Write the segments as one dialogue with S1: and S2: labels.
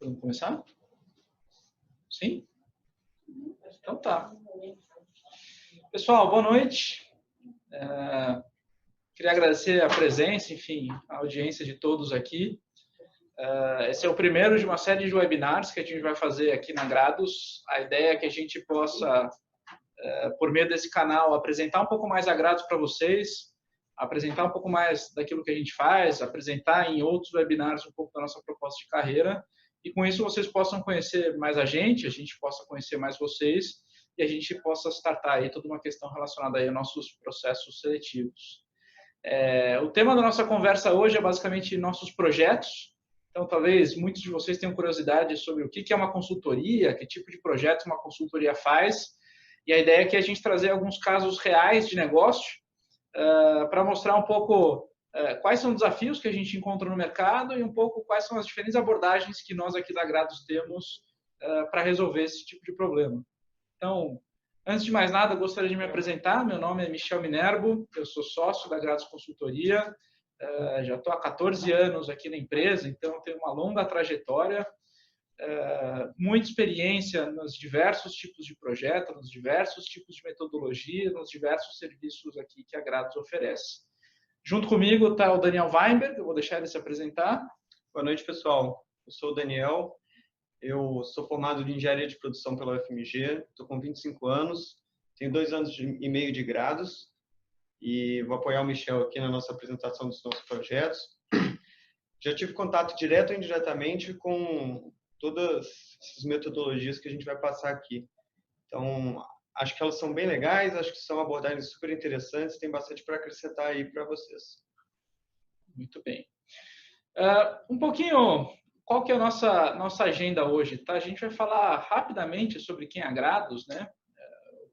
S1: Vamos começar? Sim? Então tá. Pessoal, boa noite. Queria agradecer a presença, enfim, a audiência de todos aqui. Esse é o primeiro de uma série de webinars que a gente vai fazer aqui na Grados. A ideia é que a gente possa, por meio desse canal, apresentar um pouco mais a Grados para vocês, apresentar um pouco mais daquilo que a gente faz, apresentar em outros webinars um pouco da nossa proposta de carreira, e com isso vocês possam conhecer mais a gente possa conhecer mais vocês, e a gente possa startar aí toda uma questão relacionada aí aos nossos processos seletivos. O tema da nossa conversa hoje é basicamente nossos projetos. Então, talvez muitos de vocês tenham curiosidade sobre o que é uma consultoria, que tipo de projeto uma consultoria faz, e a ideia é que a gente trazer alguns casos reais de negócio para mostrar um pouco quais são os desafios que a gente encontra no mercado e um pouco quais são as diferentes abordagens que nós aqui da Grados temos para resolver esse tipo de problema. Então, antes de mais nada, eu gostaria de me apresentar. Meu nome é Michel Minerbo, eu sou sócio da Grados Consultoria, já estou há 14 anos aqui na empresa, então tenho uma longa trajetória, muita experiência nos diversos tipos de projeto, nos diversos tipos de metodologia, nos diversos serviços aqui que a Grados oferece. Junto comigo está o Daniel Weinberg, eu vou deixar ele se apresentar.
S2: Boa noite, pessoal. Eu sou o Daniel, eu sou formado em Engenharia de Produção pela UFMG, estou com 25 anos, tenho 2 anos e meio de grados e vou apoiar o Michel aqui na nossa apresentação dos nossos projetos. Já tive contato direto ou indiretamente com todas essas metodologias que a gente vai passar aqui. Então, acho que elas são bem legais, acho que são abordagens super interessantes, tem bastante para acrescentar aí para vocês.
S1: Muito bem. Um pouquinho, qual que é a nossa agenda hoje? Tá? A gente vai falar rapidamente sobre quem é a Grados, né?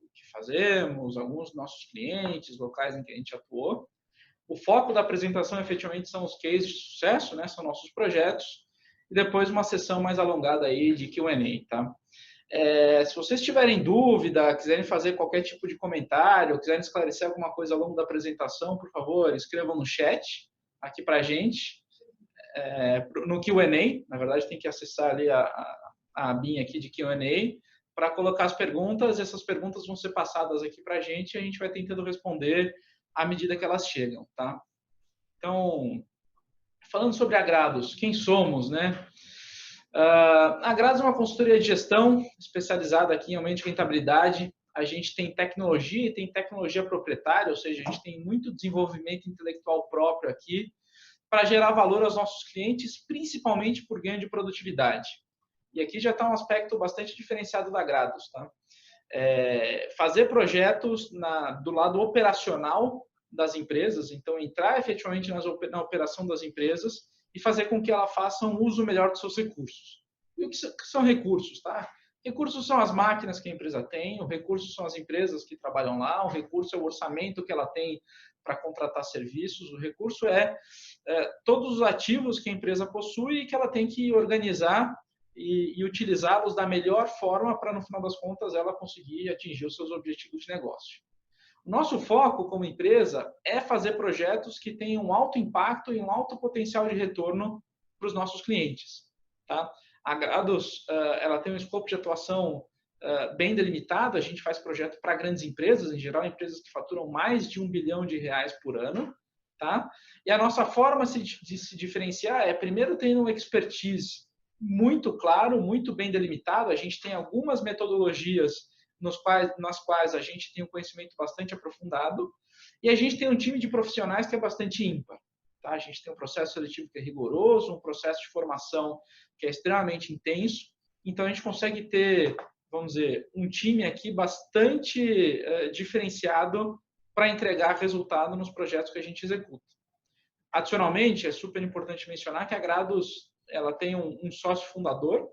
S1: O que fazemos, alguns dos nossos clientes, locais em que a gente atuou. O foco da apresentação, efetivamente, são os cases de sucesso, né? São nossos projetos. E depois uma sessão mais alongada aí de Q&A, tá? Se vocês tiverem dúvida, quiserem fazer qualquer tipo de comentário, quiserem esclarecer alguma coisa ao longo da apresentação, por favor, escrevam no chat aqui para a gente. No Q&A, na verdade, tem que acessar ali a abinha aqui de Q&A para colocar as perguntas, e essas perguntas vão ser passadas aqui para a gente e a gente vai tentando responder à medida que elas chegam, tá? Então, falando sobre a Grados, quem somos, né? A Grados é uma consultoria de gestão especializada aqui em aumento de rentabilidade. A gente tem tecnologia e tem tecnologia proprietária, ou seja, a gente tem muito desenvolvimento intelectual próprio aqui para gerar valor aos nossos clientes, principalmente por ganho de produtividade. E aqui já está um aspecto bastante diferenciado da Grados, tá? Fazer projetos do lado operacional das empresas, então entrar efetivamente na operação das empresas e fazer com que ela faça um uso melhor dos seus recursos. E o que são recursos, tá? Recursos são as máquinas que a empresa tem, o recurso são as empresas que trabalham lá, o recurso é o orçamento que ela tem para contratar serviços, o recurso é todos os ativos que a empresa possui e que ela tem que organizar e utilizá-los da melhor forma para, no final das contas, ela conseguir atingir os seus objetivos de negócio. O nosso foco como empresa é fazer projetos que tenham um alto impacto e um alto potencial de retorno para os nossos clientes, tá? A Grados, ela tem um escopo de atuação bem delimitado. A gente faz projeto para grandes empresas, em geral empresas que faturam mais de R$1 bilhão por ano, tá? E a nossa forma de se diferenciar é, primeiro, tendo uma expertise muito claro, muito bem delimitado. A gente tem algumas metodologias nas quais a gente tem um conhecimento bastante aprofundado, e a gente tem um time de profissionais que é bastante ímpar. Tá? A gente tem um processo seletivo que é rigoroso, um processo de formação que é extremamente intenso, então a gente consegue ter, vamos dizer, um time aqui bastante diferenciado para entregar resultado nos projetos que a gente executa. Adicionalmente, é super importante mencionar que a Grados ela tem um sócio fundador,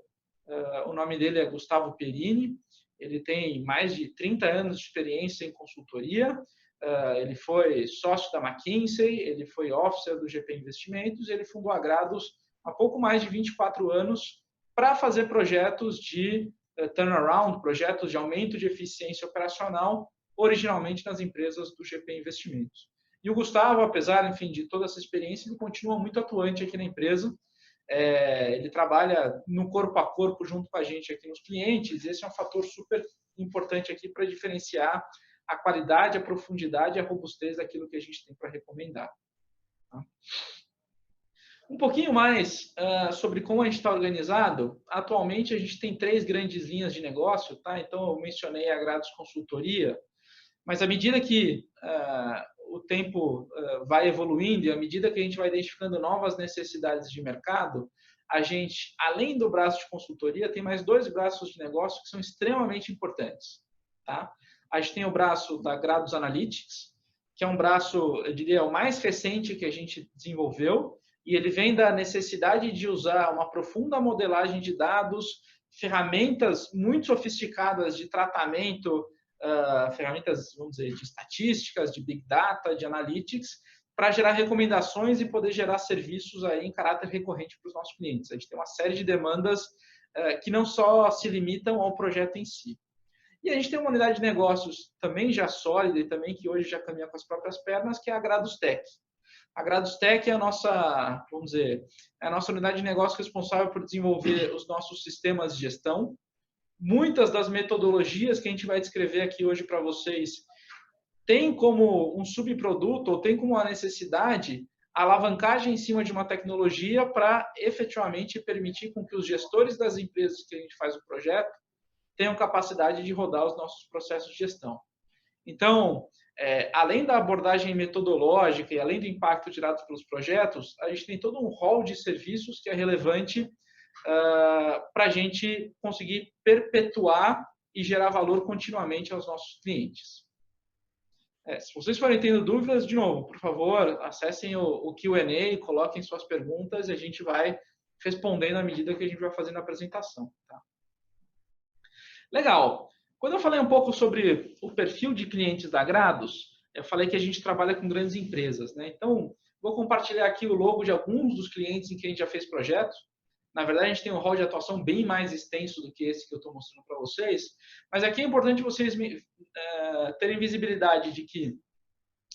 S1: o nome dele é Gustavo Perini. Ele tem mais de 30 anos de experiência em consultoria, ele foi sócio da McKinsey, ele foi officer do GP Investimentos, e ele fundou a Grados há pouco mais de 24 anos para fazer projetos de turnaround, projetos de aumento de eficiência operacional, originalmente nas empresas do GP Investimentos. E o Gustavo, apesar, enfim, de toda essa experiência, ele continua muito atuante aqui na empresa. ele trabalha no corpo a corpo junto com a gente aqui nos clientes. Esse é um fator super importante aqui para diferenciar a qualidade, a profundidade e a robustez daquilo que a gente tem para recomendar. Tá? Um pouquinho mais sobre como a gente está organizado. Atualmente, a gente tem 3 grandes linhas de negócio. Tá? Então, eu mencionei a Agrados Consultoria, mas à medida que o tempo vai evoluindo e à medida que a gente vai identificando novas necessidades de mercado, a gente, além do braço de consultoria, tem mais 2 braços de negócio que são extremamente importantes. Tá? A gente tem o braço da Agrados Analytics, que é um braço, eu diria, o mais recente que a gente desenvolveu, e ele vem da necessidade de usar uma profunda modelagem de dados, ferramentas muito sofisticadas de tratamento, ferramentas, vamos dizer, de estatísticas, de Big Data, de Analytics, para gerar recomendações e poder gerar serviços aí em caráter recorrente para os nossos clientes. A gente tem uma série de demandas que não só se limitam ao projeto em si. E a gente tem uma unidade de negócios também já sólida e também que hoje já caminha com as próprias pernas, que é a Agrados Tech. A Agrados Tech é a nossa, vamos dizer, é a nossa unidade de negócio responsável por desenvolver os nossos sistemas de gestão. Muitas das metodologias que a gente vai descrever aqui hoje para vocês tem como um subproduto ou tem como uma necessidade a alavancagem em cima de uma tecnologia para efetivamente permitir com que os gestores das empresas que a gente faz o projeto tenham capacidade de rodar os nossos processos de gestão. Então, além da abordagem metodológica e além do impacto tirado pelos projetos, a gente tem todo um rol de serviços que é relevante para a gente conseguir perpetuar e gerar valor continuamente aos nossos clientes. Se vocês forem tendo dúvidas, de novo, por favor, acessem o Q&A, coloquem suas perguntas e a gente vai respondendo à medida que a gente vai fazendo a apresentação. Tá? Legal. Quando eu falei um pouco sobre o perfil de clientes da Agrados, eu falei que a gente trabalha com grandes empresas, né? Então, vou compartilhar aqui o logo de alguns dos clientes em que a gente já fez projetos. Na verdade, a gente tem um rol de atuação bem mais extenso do que esse que eu estou mostrando para vocês. Mas aqui é importante vocês terem visibilidade de que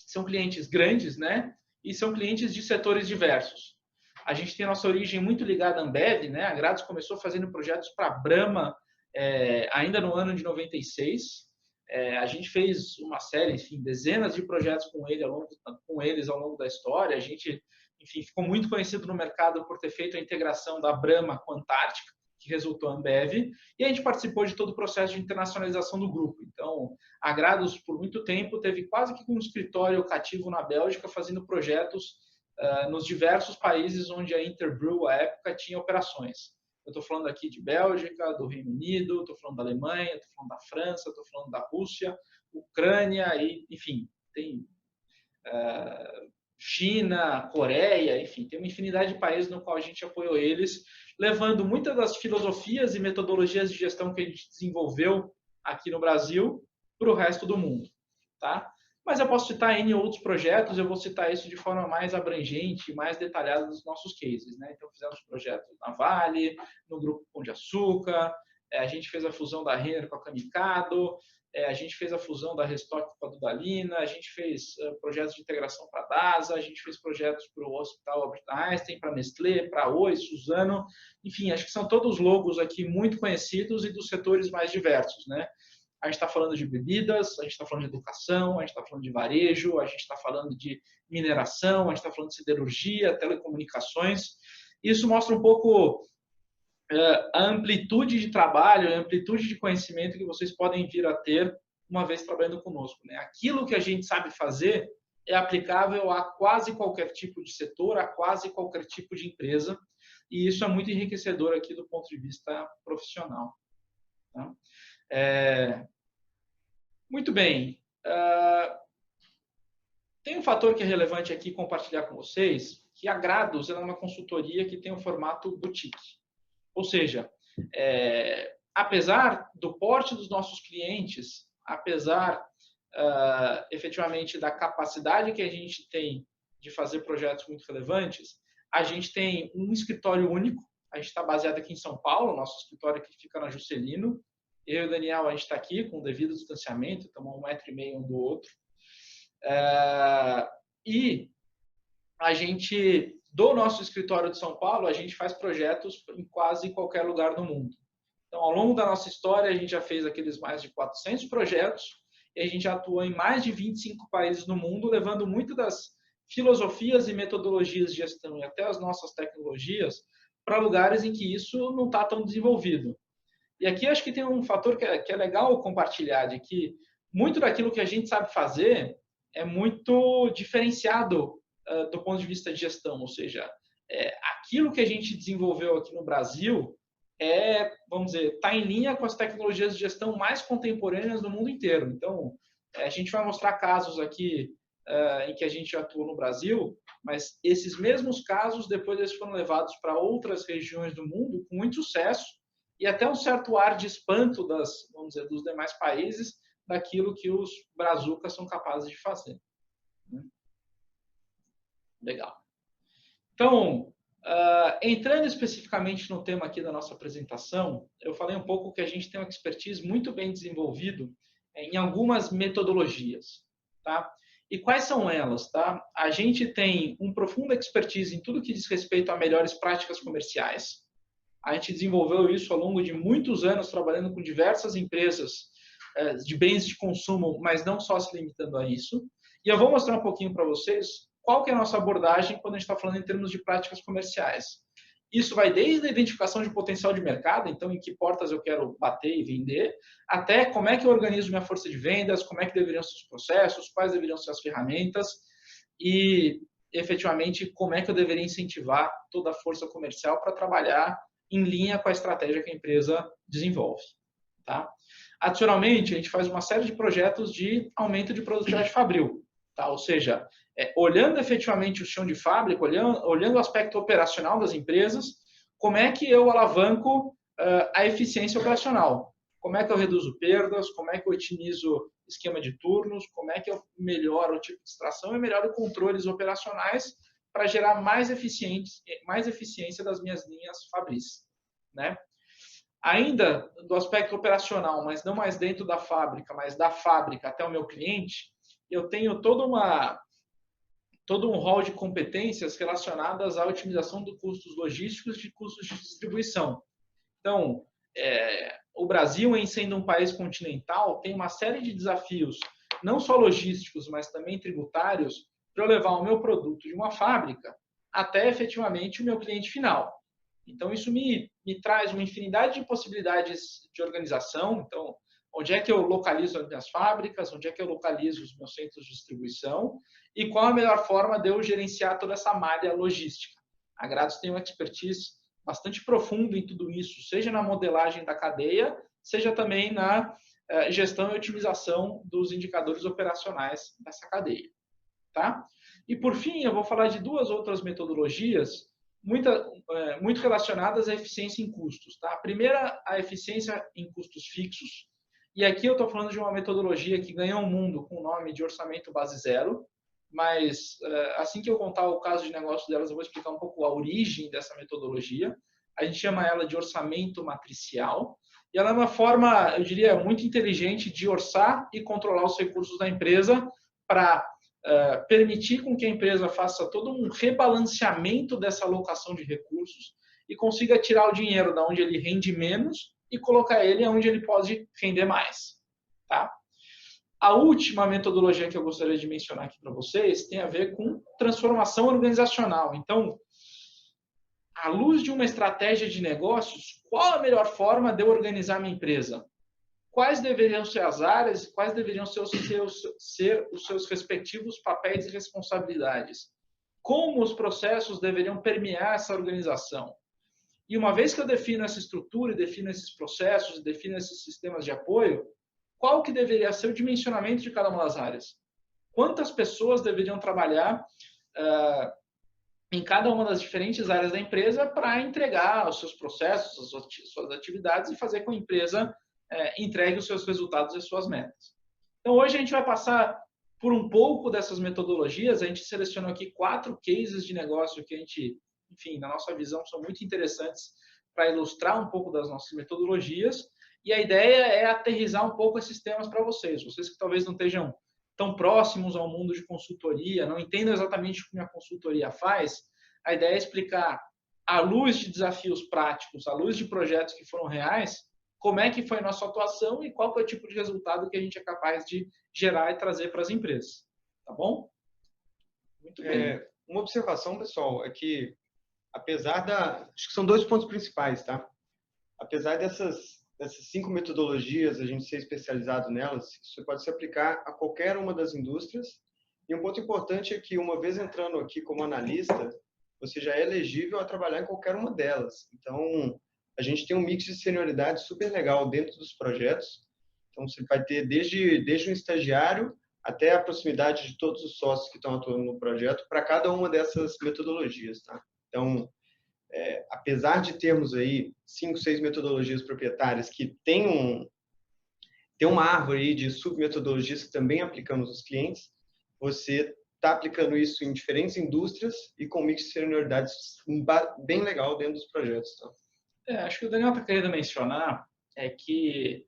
S1: são clientes grandes, né? E são clientes de setores diversos. A gente tem a nossa origem muito ligada à Ambev, né? A Agrados começou fazendo projetos para a Brahma ainda no ano de 96. A gente fez uma série, enfim, dezenas de projetos com eles ao longo da história. A gente, enfim, ficou muito conhecido no mercado por ter feito a integração da Brahma com a Antártica, que resultou em Ambev, e a gente participou de todo o processo de internacionalização do grupo. Então, a Agrados, por muito tempo, teve quase que um escritório cativo na Bélgica, fazendo projetos nos diversos países onde a Interbrew, à época, tinha operações. Eu estou falando aqui de Bélgica, do Reino Unido, estou falando da Alemanha, estou falando da França, estou falando da Rússia, Ucrânia, e, enfim, tem China, Coreia, enfim, tem uma infinidade de países no qual a gente apoiou eles, levando muitas das filosofias e metodologias de gestão que a gente desenvolveu aqui no Brasil para o resto do mundo, tá? Mas eu posso citar N outros projetos, eu vou citar isso de forma mais abrangente, mais detalhada dos nossos cases, né? Então, fizemos projetos na Vale, no Grupo Pão de Açúcar, a gente fez a fusão da Renner com a Camicado, a gente fez a fusão da Restock com a Dudalina, a gente fez projetos de integração para a DASA, a gente fez projetos para o Hospital Albert Einstein, para a Nestlé, para a Oi, Suzano, enfim, acho que são todos logos aqui muito conhecidos e dos setores mais diversos, né? A gente está falando de bebidas, a gente está falando de educação, a gente está falando de varejo, a gente está falando de mineração, a gente está falando de siderurgia, telecomunicações. Isso mostra um pouco a amplitude de trabalho, a amplitude de conhecimento que vocês podem vir a ter uma vez trabalhando conosco, né? Aquilo que a gente sabe fazer é aplicável a quase qualquer tipo de setor, a quase qualquer tipo de empresa, e isso é muito enriquecedor aqui do ponto de vista profissional. Tá? Muito bem. Tem um fator que é relevante aqui compartilhar com vocês, que a Agrados é uma consultoria que tem um formato boutique. Ou seja, apesar do porte dos nossos clientes, apesar efetivamente da capacidade que a gente tem de fazer projetos muito relevantes, a gente tem um escritório único. A gente está baseado aqui em São Paulo, nosso escritório que fica na Juscelino. Eu e o Daniel, a gente está aqui com o devido distanciamento, estamos a 1,5 metro um do outro. E a gente do nosso escritório de São Paulo, a gente faz projetos em quase qualquer lugar do mundo. Então, ao longo da nossa história, a gente já fez aqueles mais de 400 projetos e a gente já atuou em mais de 25 países no mundo, levando muito das filosofias e metodologias de gestão e até as nossas tecnologias para lugares em que isso não está tão desenvolvido. E aqui acho que tem um fator que é legal compartilhar, de que muito daquilo que a gente sabe fazer é muito diferenciado do ponto de vista de gestão, ou seja, aquilo que a gente desenvolveu aqui no Brasil vamos dizer, está em linha com as tecnologias de gestão mais contemporâneas do mundo inteiro. Então, a gente vai mostrar casos aqui em que a gente atua no Brasil, mas esses mesmos casos, depois eles foram levados para outras regiões do mundo com muito sucesso e até um certo ar de espanto vamos dizer, dos demais países daquilo que os brazucas são capazes de fazer. Legal. Então, entrando especificamente no tema aqui da nossa apresentação, eu falei um pouco que a gente tem uma expertise muito bem desenvolvido em algumas metodologias, tá? E quais são elas, tá? A gente tem uma profunda expertise em tudo que diz respeito a melhores práticas comerciais. A gente desenvolveu isso ao longo de muitos anos, trabalhando com diversas empresas de bens de consumo, mas não só se limitando a isso. E eu vou mostrar um pouquinho para vocês qual que é a nossa abordagem quando a gente está falando em termos de práticas comerciais. Isso vai desde a identificação de potencial de mercado, então em que portas eu quero bater e vender, até como é que eu organizo minha força de vendas, como é que deveriam ser os processos, quais deveriam ser as ferramentas e, efetivamente, como é que eu deveria incentivar toda a força comercial para trabalhar em linha com a estratégia que a empresa desenvolve. Tá? Adicionalmente, a gente faz uma série de projetos de aumento de produtividade fabril. Tá? Ou seja, olhando efetivamente o chão de fábrica, olhando o aspecto operacional das empresas, como é que eu alavanco a eficiência operacional? Como é que eu reduzo perdas? Como é que eu otimizo esquema de turnos? Como é que eu melhoro o tipo de extração e melhoro controles operacionais para gerar mais eficiência das minhas linhas fabris, né? Ainda do aspecto operacional, mas não mais dentro da fábrica, mas da fábrica até o meu cliente, eu tenho todo um rol de competências relacionadas à otimização dos custos logísticos e de custos de distribuição. Então, o Brasil, em sendo um país continental, tem uma série de desafios, não só logísticos, mas também tributários, para eu levar o meu produto de uma fábrica até efetivamente o meu cliente final. Então, isso me traz uma infinidade de possibilidades de organização. Então, onde é que eu localizo as minhas fábricas, onde é que eu localizo os meus centros de distribuição e qual a melhor forma de eu gerenciar toda essa malha logística. A Grados tem uma expertise bastante profunda em tudo isso, seja na modelagem da cadeia, seja também na gestão e otimização dos indicadores operacionais dessa cadeia. Tá? E, por fim, eu vou falar de duas outras metodologias muito relacionadas à eficiência em custos. Tá? A primeira, a eficiência em custos fixos. E aqui eu estou falando de uma metodologia que ganhou o mundo com o nome de orçamento base zero, mas assim que eu contar o caso de negócio delas, eu vou explicar um pouco a origem dessa metodologia. A gente chama ela de orçamento matricial, e ela é uma forma, eu diria, muito inteligente de orçar e controlar os recursos da empresa para permitir com que a empresa faça todo um rebalanceamento dessa alocação de recursos e consiga tirar o dinheiro da onde ele rende menos e colocar ele onde ele pode render mais. Tá? A última metodologia que eu gostaria de mencionar aqui para vocês tem a ver com transformação organizacional. Então, à luz de uma estratégia de negócios, qual a melhor forma de eu organizar minha empresa? Quais deveriam ser as áreas e quais deveriam ser os seus respectivos papéis e responsabilidades? Como os processos deveriam permear essa organização? E uma vez que eu defino essa estrutura, defino esses processos, defino esses sistemas de apoio, qual que deveria ser o dimensionamento de cada uma das áreas? Quantas pessoas deveriam trabalhar em cada uma das diferentes áreas da empresa para entregar os seus processos, as suas atividades e fazer com que a empresa entregue os seus resultados e as suas metas. Então, hoje a gente vai passar por um pouco dessas metodologias. A gente selecionou aqui 4 cases de negócio que a gente, enfim, na nossa visão, são muito interessantes para ilustrar um pouco das nossas metodologias. E a ideia é aterrissar um pouco esses temas para vocês. Vocês que talvez não estejam tão próximos ao mundo de consultoria, não entendam exatamente o que a consultoria faz, A ideia é explicar, à luz de desafios práticos, à luz de projetos que foram reais, como é que foi a nossa atuação e qual foi o tipo de resultado que a gente é capaz de gerar e trazer para as empresas. Tá bom? Muito bem.
S2: Uma observação, pessoal, é que acho que são dois pontos principais, tá? Apesar dessas 5 metodologias, a gente ser especializado nelas, isso pode se aplicar a qualquer uma das indústrias. E um ponto importante é que, uma vez entrando aqui como analista, você já é elegível a trabalhar em qualquer uma delas. Então, a gente tem um mix de senioridade super legal dentro dos projetos. Então, você vai ter desde um estagiário até a proximidade de todos os sócios que estão atuando no projeto para cada uma dessas metodologias, tá? Então, apesar de termos aí 5, 6 metodologias proprietárias que tem uma árvore aí de submetodologias que também aplicamos aos clientes, você está aplicando isso em diferentes indústrias e com um mix de senioridades bem legal dentro dos projetos. Tá?
S1: Acho que o Daniel está querendo mencionar é que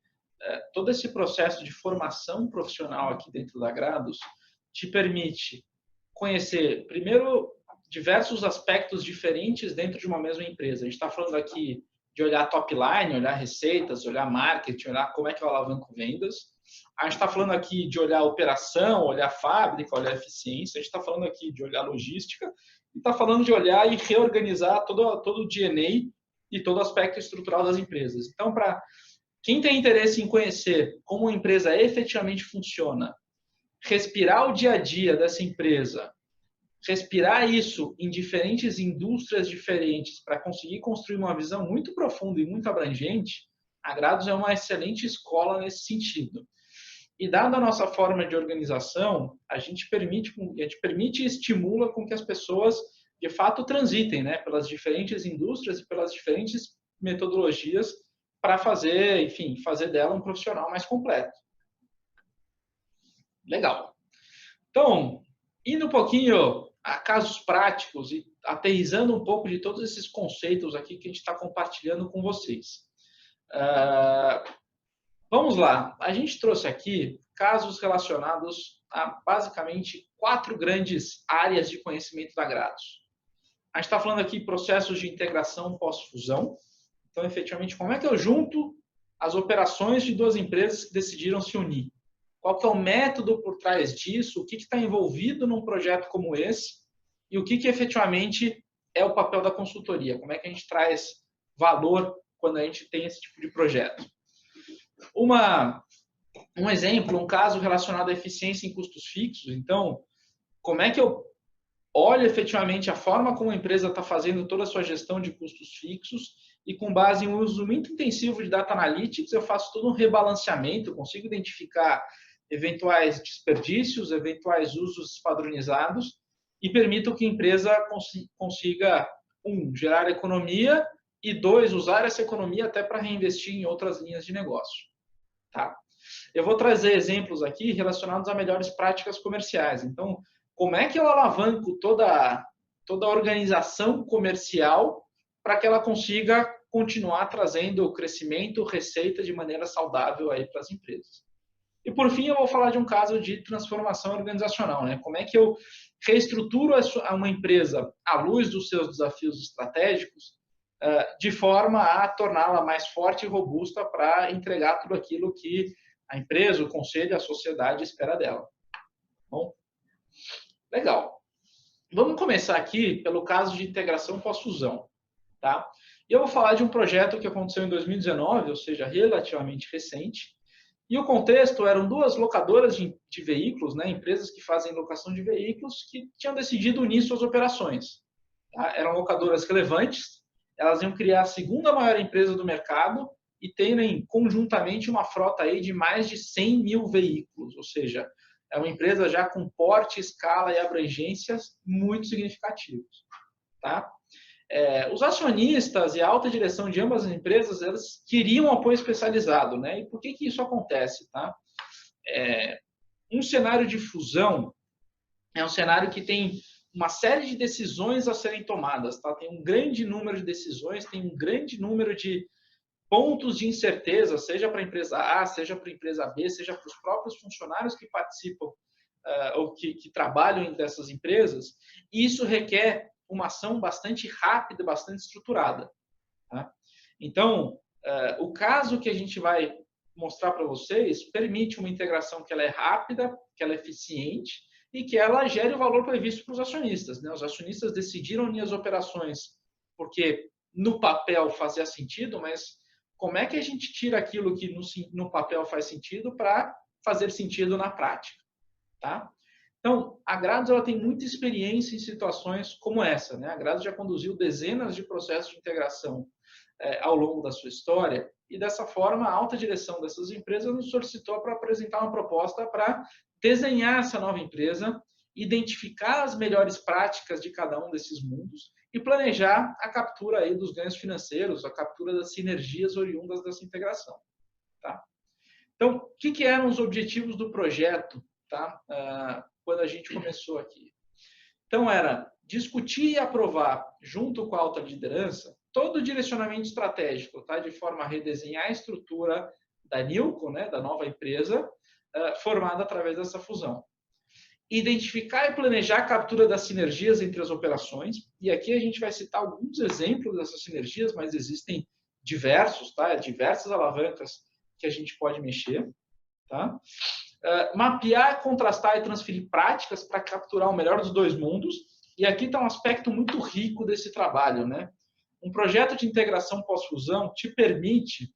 S1: todo esse processo de formação profissional aqui dentro da Grados te permite conhecer, primeiro, diversos aspectos diferentes dentro de uma mesma empresa. A gente está falando aqui de olhar top line, olhar receitas, olhar marketing, olhar como é que eu alavanco vendas. A gente está falando aqui de olhar operação, olhar fábrica, olhar eficiência. A gente está falando aqui de olhar logística. E está falando de olhar e reorganizar todo o DNA e todo o aspecto estrutural das empresas. Então, para quem tem interesse em conhecer como a empresa efetivamente funciona, respirar o dia a dia dessa empresa, respirar isso em diferentes indústrias diferentes para conseguir construir uma visão muito profunda e muito abrangente, a Grados é uma excelente escola nesse sentido. E dada a nossa forma de organização, a gente permite e estimula com que as pessoas, de fato, transitem, né, pelas diferentes indústrias e pelas diferentes metodologias para fazer dela um profissional mais completo. Legal. Então, indo um pouquinho a casos práticos e aterrissando um pouco de todos esses conceitos aqui que a gente está compartilhando com vocês. Vamos lá. A gente trouxe aqui casos relacionados a basicamente 4 grandes áreas de conhecimento da Grados. A gente está falando aqui de processos de integração pós-fusão. Então, efetivamente, como é que eu junto as operações de 2 empresas que decidiram se unir? Qual que é o método por trás disso? O que está envolvido num projeto como esse? E o que efetivamente é o papel da consultoria? Como é que a gente traz valor quando a gente tem esse tipo de projeto? Um exemplo, um caso relacionado à eficiência em custos fixos. Então, como é que eu olho efetivamente a forma como a empresa está fazendo toda a sua gestão de custos fixos e com base em um uso muito intensivo de Data Analytics, eu faço todo um rebalanceamento, consigo identificar eventuais desperdícios, eventuais usos padronizados e permito que a empresa consiga, 1, gerar economia e 2, usar essa economia até para reinvestir em outras linhas de negócio. Tá? Eu vou trazer exemplos aqui relacionados a melhores práticas comerciais. Então, como é que eu alavanco toda a organização comercial para que ela consiga continuar trazendo crescimento, receita de maneira saudável aí para as empresas. E por fim, eu vou falar de um caso de transformação organizacional, né? Como é que eu reestruturo uma empresa à luz dos seus desafios estratégicos de forma a torná-la mais forte e robusta para entregar tudo aquilo que a empresa, o conselho, a sociedade espera dela. Bom, legal. Vamos começar aqui pelo caso de integração pós-fusão, tá? E eu vou falar de um projeto que aconteceu em 2019, ou seja, relativamente recente. E o contexto eram 2 locadoras de veículos, né, empresas que fazem locação de veículos, que tinham decidido unir suas operações. Tá? Eram locadoras relevantes, elas iam criar a 2ª maior empresa do mercado e terem conjuntamente uma frota aí de mais de 100 mil veículos, ou seja, é uma empresa já com porte, escala e abrangências muito significativos. Tá? Os acionistas e a alta direção de ambas as empresas, elas queriam apoio especializado, né? E por que isso acontece, tá? Um cenário de fusão é um cenário que tem uma série de decisões a serem tomadas, tá? Tem um grande número de decisões, tem um grande número de pontos de incerteza, seja para a empresa A, seja para a empresa B, seja para os próprios funcionários que participam ou que trabalham dessas empresas. E isso requer uma ação bastante rápida, bastante estruturada. Tá? Então, o caso que a gente vai mostrar para vocês permite uma integração que ela é rápida, que ela é eficiente e que ela gere o valor previsto para os acionistas. Né? Os acionistas decidiram unir as operações porque no papel fazia sentido, mas como é que a gente tira aquilo que no papel faz sentido para fazer sentido na prática? Tá? Então, a Grados ela tem muita experiência em situações como essa. Né? A Grados já conduziu dezenas de processos de integração ao longo da sua história e, dessa forma, a alta direção dessas empresas nos solicitou para apresentar uma proposta para desenhar essa nova empresa, identificar as melhores práticas de cada um desses mundos e planejar a captura aí dos ganhos financeiros, a captura das sinergias oriundas dessa integração. Tá? Então, o que eram os objetivos do projeto, tá? Quando a gente começou aqui? Então, era discutir e aprovar, junto com a alta liderança, todo o direcionamento estratégico, tá? De forma a redesenhar a estrutura da Nilco, né? Da nova empresa, formada através dessa fusão. Identificar e planejar a captura das sinergias entre as operações, e aqui a gente vai citar alguns exemplos dessas sinergias, mas existem diversos, tá? Diversas alavancas que a gente pode mexer. Tá? Mapear, contrastar e transferir práticas para capturar o melhor dos dois mundos, e aqui está um aspecto muito rico desse trabalho. Né? Um projeto de integração pós-fusão te permite,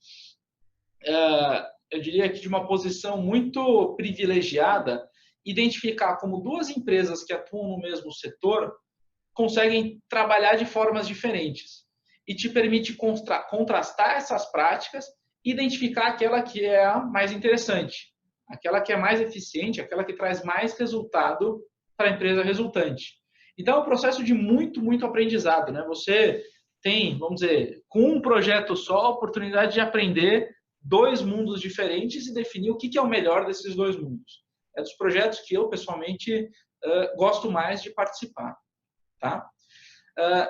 S1: eu diria que de uma posição muito privilegiada, identificar como duas empresas que atuam no mesmo setor conseguem trabalhar de formas diferentes e te permite contrastar essas práticas e identificar aquela que é a mais interessante, aquela que é mais eficiente, aquela que traz mais resultado para a empresa resultante. Então, é um processo de muito aprendizado. Né? Você tem, vamos dizer, com um projeto só, a oportunidade de aprender dois mundos diferentes e definir o que é o melhor desses dois mundos. É dos projetos que eu, pessoalmente, gosto mais de participar. Tá?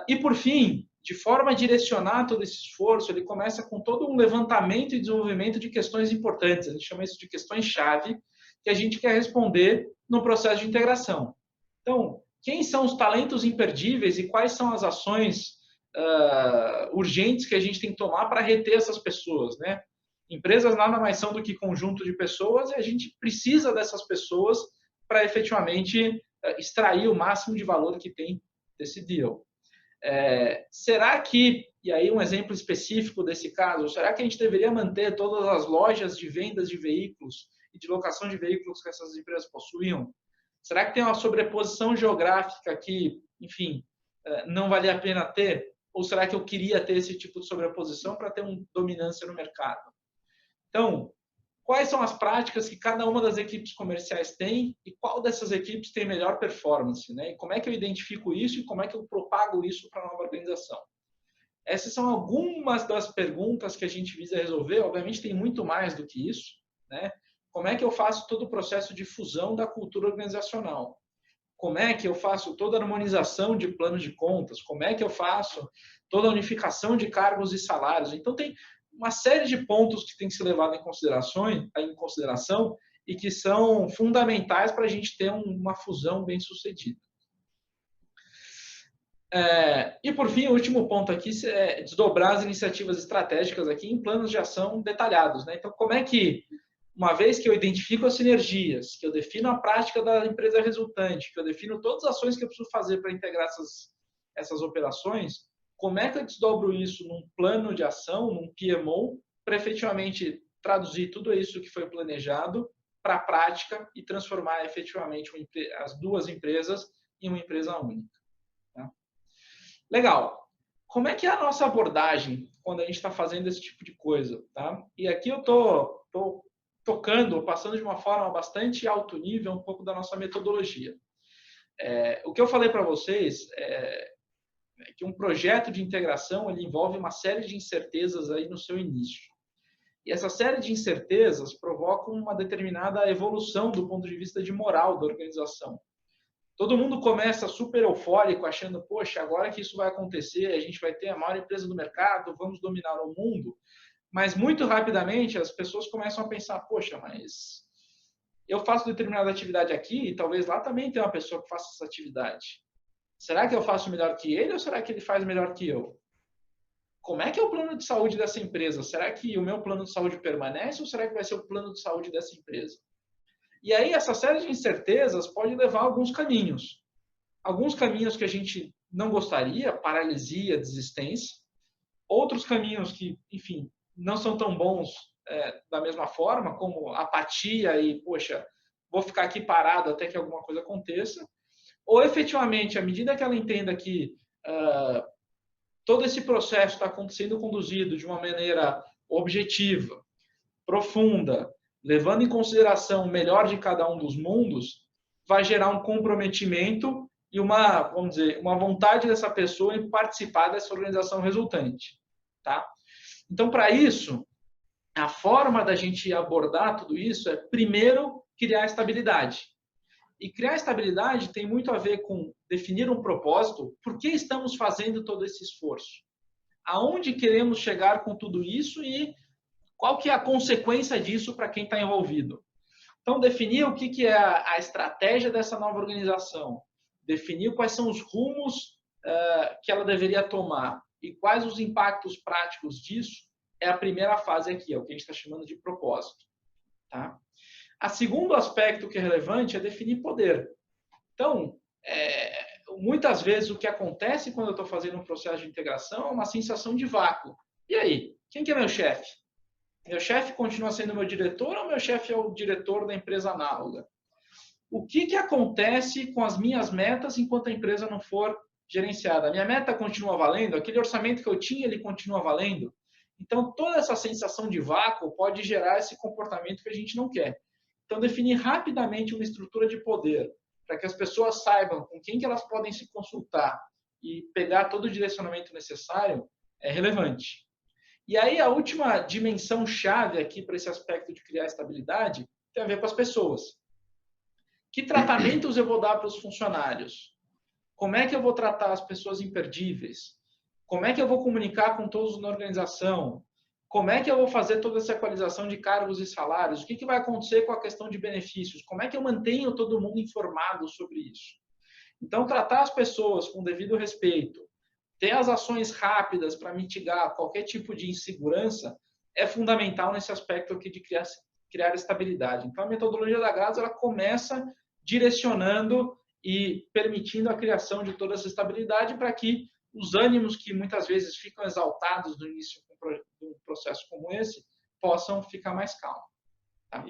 S1: E, por fim, de forma a direcionar todo esse esforço, ele começa com todo um levantamento e desenvolvimento de questões importantes. A gente chama isso de questões-chave, que a gente quer responder no processo de integração. Então, quem são os talentos imperdíveis e quais são as ações urgentes que a gente tem que tomar para reter essas pessoas, né? Empresas nada mais são do que conjunto de pessoas e a gente precisa dessas pessoas para efetivamente extrair o máximo de valor que tem desse deal. Será que, e aí um exemplo específico desse caso, será que a gente deveria manter todas as lojas de vendas de veículos e de locação de veículos que essas empresas possuíam? Será que tem uma sobreposição geográfica que, enfim, não valia a pena ter? Ou será que eu queria ter esse tipo de sobreposição para ter uma dominância no mercado? Então, quais são as práticas que cada uma das equipes comerciais tem e qual dessas equipes tem melhor performance, né? E como é que eu identifico isso e como é que eu propago isso para a nova organização? Essas são algumas das perguntas que a gente visa resolver. Obviamente tem muito mais do que isso, né? Como é que eu faço todo o processo de fusão da cultura organizacional? Como é que eu faço toda a harmonização de planos de contas? Como é que eu faço toda a unificação de cargos e salários? Então tem uma série de pontos que tem que ser levado em consideração e que são fundamentais para a gente ter uma fusão bem sucedida. E, por fim, o último ponto aqui é desdobrar as iniciativas estratégicas aqui em planos de ação detalhados. Né? Então, como é que, uma vez que eu identifico as sinergias, que eu defino a prática da empresa resultante, que eu defino todas as ações que eu preciso fazer para integrar essas operações, como é que eu desdobro isso num plano de ação, num PMO, para efetivamente traduzir tudo isso que foi planejado para a prática e transformar efetivamente as duas empresas em uma empresa única. Tá? Legal. Como é que é a nossa abordagem quando a gente está fazendo esse tipo de coisa? Tá? E aqui eu estou passando de uma forma bastante alto nível um pouco da nossa metodologia. O que eu falei para vocês é que um projeto de integração ele envolve uma série de incertezas aí no seu início. E essa série de incertezas provoca uma determinada evolução do ponto de vista de moral da organização. Todo mundo começa super eufórico, achando, poxa, agora que isso vai acontecer, a gente vai ter a maior empresa do mercado, vamos dominar o mundo. Mas muito rapidamente as pessoas começam a pensar, poxa, mas eu faço determinada atividade aqui e talvez lá também tenha uma pessoa que faça essa atividade. Será que eu faço melhor que ele ou será que ele faz melhor que eu? Como é que é o plano de saúde dessa empresa? Será que o meu plano de saúde permanece ou será que vai ser o plano de saúde dessa empresa? E aí essa série de incertezas pode levar a alguns caminhos. Alguns caminhos que a gente não gostaria, paralisia, desistência. Outros caminhos que, enfim, não são tão bons da mesma forma, como apatia e, poxa, vou ficar aqui parado até que alguma coisa aconteça. Ou efetivamente, à medida que ela entenda que todo esse processo está sendo conduzido de uma maneira objetiva, profunda, levando em consideração o melhor de cada um dos mundos, vai gerar um comprometimento e vamos dizer, uma vontade dessa pessoa em participar dessa organização resultante, tá? Então, para isso, a forma da gente abordar tudo isso é, primeiro, criar estabilidade. E criar estabilidade tem muito a ver com definir um propósito, por que estamos fazendo todo esse esforço? Aonde queremos chegar com tudo isso e qual que é a consequência disso para quem está envolvido? Então, definir o que é a estratégia dessa nova organização, definir quais são os rumos que ela deveria tomar e quais os impactos práticos disso, é a primeira fase aqui, é o que a gente está chamando de propósito. Tá? O segundo aspecto que é relevante é definir poder. Então, muitas vezes o que acontece quando eu estou fazendo um processo de integração é uma sensação de vácuo. E aí, quem que é meu chefe? Meu chefe continua sendo meu diretor ou meu chefe é o diretor da empresa análoga? O que acontece com as minhas metas enquanto a empresa não for gerenciada? A minha meta continua valendo? Aquele orçamento que eu tinha, ele continua valendo? Então, toda essa sensação de vácuo pode gerar esse comportamento que a gente não quer. Então, definir rapidamente uma estrutura de poder para que as pessoas saibam com quem que elas podem se consultar e pegar todo o direcionamento necessário é relevante. E aí, a última dimensão chave aqui para esse aspecto de criar estabilidade tem a ver com as pessoas. Que tratamentos eu vou dar para os funcionários? Como é que eu vou tratar as pessoas imperdíveis? Como é que eu vou comunicar com todos na organização? Como é que eu vou fazer toda essa equalização de cargos e salários? O que vai acontecer com a questão de benefícios? Como é que eu mantenho todo mundo informado sobre isso? Então, tratar as pessoas com devido respeito, ter as ações rápidas para mitigar qualquer tipo de insegurança é fundamental nesse aspecto aqui de criar estabilidade. Então, a metodologia da Grados ela começa direcionando e permitindo a criação de toda essa estabilidade para que os ânimos que muitas vezes ficam exaltados no início de um processo como esse possam ficar mais calmos. Tá?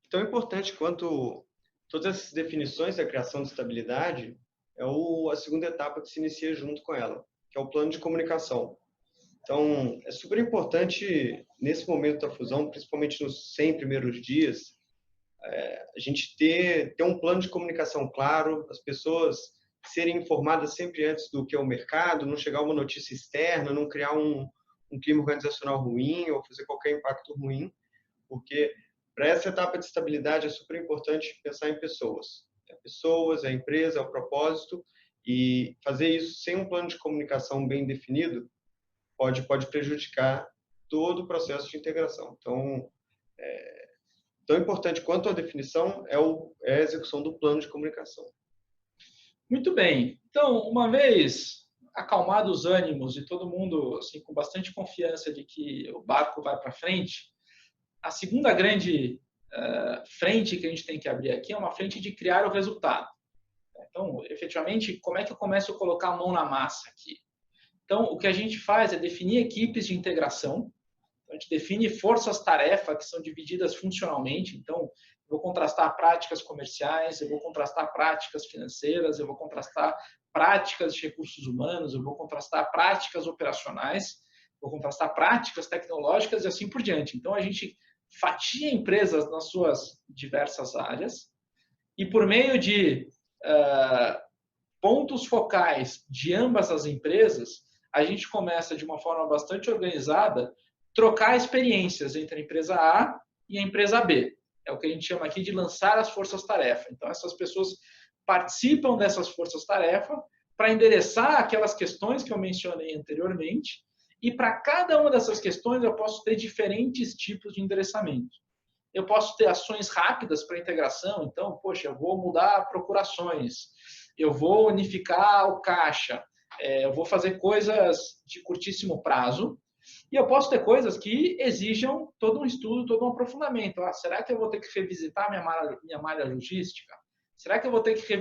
S2: Tão importante quanto todas essas definições da criação de estabilidade é a segunda etapa que se inicia junto com ela, que é o plano de comunicação. Então, é super importante, nesse momento da fusão, principalmente nos 100 primeiros dias, a gente ter um plano de comunicação claro, as pessoas serem informadas sempre antes do que é o mercado, não chegar uma notícia externa, não criar um clima organizacional ruim ou fazer qualquer impacto ruim, porque para essa etapa de estabilidade é super importante pensar em pessoas. Pessoas, a empresa, o propósito, e fazer isso sem um plano de comunicação bem definido pode prejudicar todo o processo de integração. Então, tão importante quanto a definição é a execução do plano de comunicação.
S1: Muito bem. Então, uma vez acalmados os ânimos e todo mundo assim, com bastante confiança de que o barco vai para frente, a segunda grande frente que a gente tem que abrir aqui é uma frente de criar o resultado. Então, efetivamente, como é que eu começo a colocar a mão na massa aqui? Então, o que a gente faz é definir equipes de integração. A gente define forças-tarefa que são divididas funcionalmente. Então, eu vou contrastar práticas comerciais, eu vou contrastar práticas financeiras, eu vou contrastar práticas de recursos humanos, eu vou contrastar práticas operacionais, vou contrastar práticas tecnológicas e assim por diante. Então, a gente fatia empresas nas suas diversas áreas e por meio de pontos focais de ambas as empresas, a gente começa de uma forma bastante organizada trocar experiências entre a empresa A e a empresa B. É o que a gente chama aqui de lançar as forças-tarefa. Então, essas pessoas participam dessas forças-tarefa para endereçar aquelas questões que eu mencionei anteriormente e para cada uma dessas questões eu posso ter diferentes tipos de endereçamento. Eu posso ter ações rápidas para integração, então, poxa, eu vou mudar procurações, eu vou unificar o caixa, eu vou fazer coisas de curtíssimo prazo, e eu posso ter coisas que exijam todo um estudo, todo um aprofundamento. Será que eu vou ter que revisitar minha malha logística? Será que eu vou ter que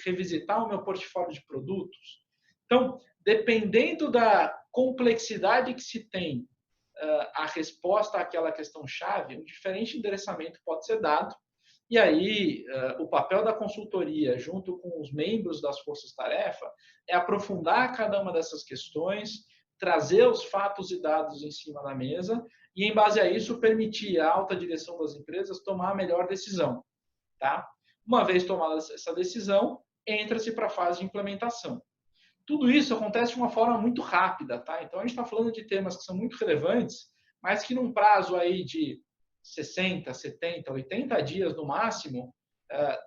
S1: revisitar o meu portfólio de produtos? Então, dependendo da complexidade que se tem a resposta àquela questão-chave, um diferente endereçamento pode ser dado. E aí, o papel da consultoria, junto com os membros das forças-tarefa, é aprofundar cada uma dessas questões, trazer os fatos e dados em cima da mesa e, em base a isso, permitir à alta direção das empresas tomar a melhor decisão. Tá? Uma vez tomada essa decisão, entra-se para a fase de implementação. Tudo isso acontece de uma forma muito rápida, tá? Então, a gente está falando de temas que são muito relevantes, mas que num prazo aí de 60, 70, 80 dias no máximo,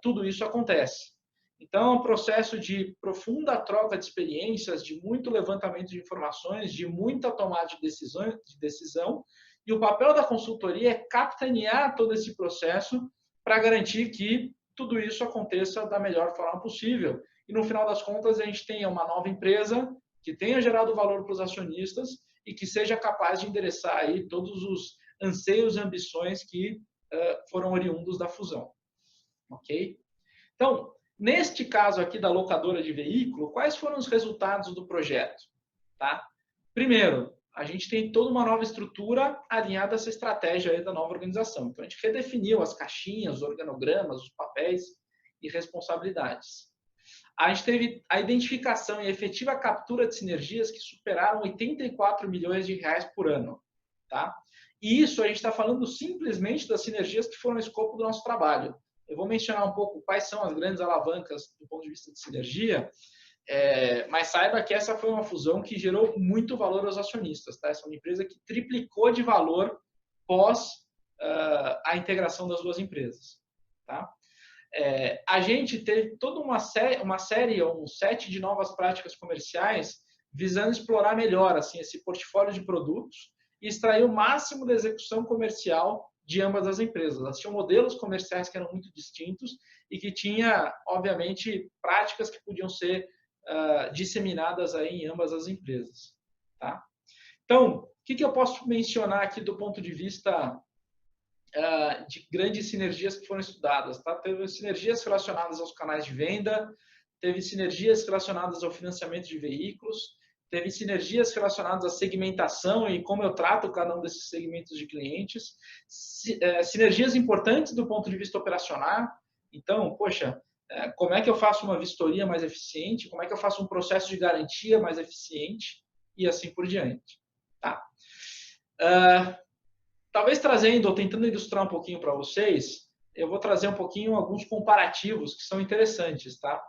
S1: tudo isso acontece. Então, é um processo de profunda troca de experiências, de muito levantamento de informações, de muita tomada de decisão, e o papel da consultoria é capitanear todo esse processo para garantir que tudo isso aconteça da melhor forma possível. E, no final das contas, a gente tenha uma nova empresa que tenha gerado valor para os acionistas e que seja capaz de endereçar aí todos os anseios e ambições que foram oriundos da fusão. Ok? Então, neste caso aqui da locadora de veículo, quais foram os resultados do projeto? Tá? Primeiro, a gente tem toda uma nova estrutura alinhada a essa estratégia aí da nova organização. Então, a gente redefiniu as caixinhas, os organogramas, os papéis e responsabilidades. A gente teve a identificação e a efetiva captura de sinergias que superaram 84 milhões de reais por ano. Tá? E isso a gente está falando simplesmente das sinergias que foram no escopo do nosso trabalho. Eu vou mencionar um pouco quais são as grandes alavancas do ponto de vista de sinergia, mas saiba que essa foi uma fusão que gerou muito valor aos acionistas. Tá? Essa é uma empresa que triplicou de valor pós a integração das duas empresas. Tá? A gente teve toda uma série, um set de novas práticas comerciais visando explorar melhor assim, esse portfólio de produtos e extrair o máximo da execução comercial de ambas as empresas. Elas tinham modelos comerciais que eram muito distintos e que tinha, obviamente, práticas que podiam ser disseminadas aí em ambas as empresas. Tá? Então, o que eu posso mencionar aqui do ponto de vista de grandes sinergias que foram estudadas? Tá? Teve sinergias relacionadas aos canais de venda, teve sinergias relacionadas ao financiamento de veículos, teve sinergias relacionadas à segmentação e como eu trato cada um desses segmentos de clientes, sinergias importantes do ponto de vista operacional. Então, poxa, como é que eu faço uma vistoria mais eficiente? Como é que eu faço um processo de garantia mais eficiente? E assim por diante. Tá? Talvez trazendo, ou tentando ilustrar um pouquinho para vocês, eu vou trazer um pouquinho alguns comparativos que são interessantes, tá?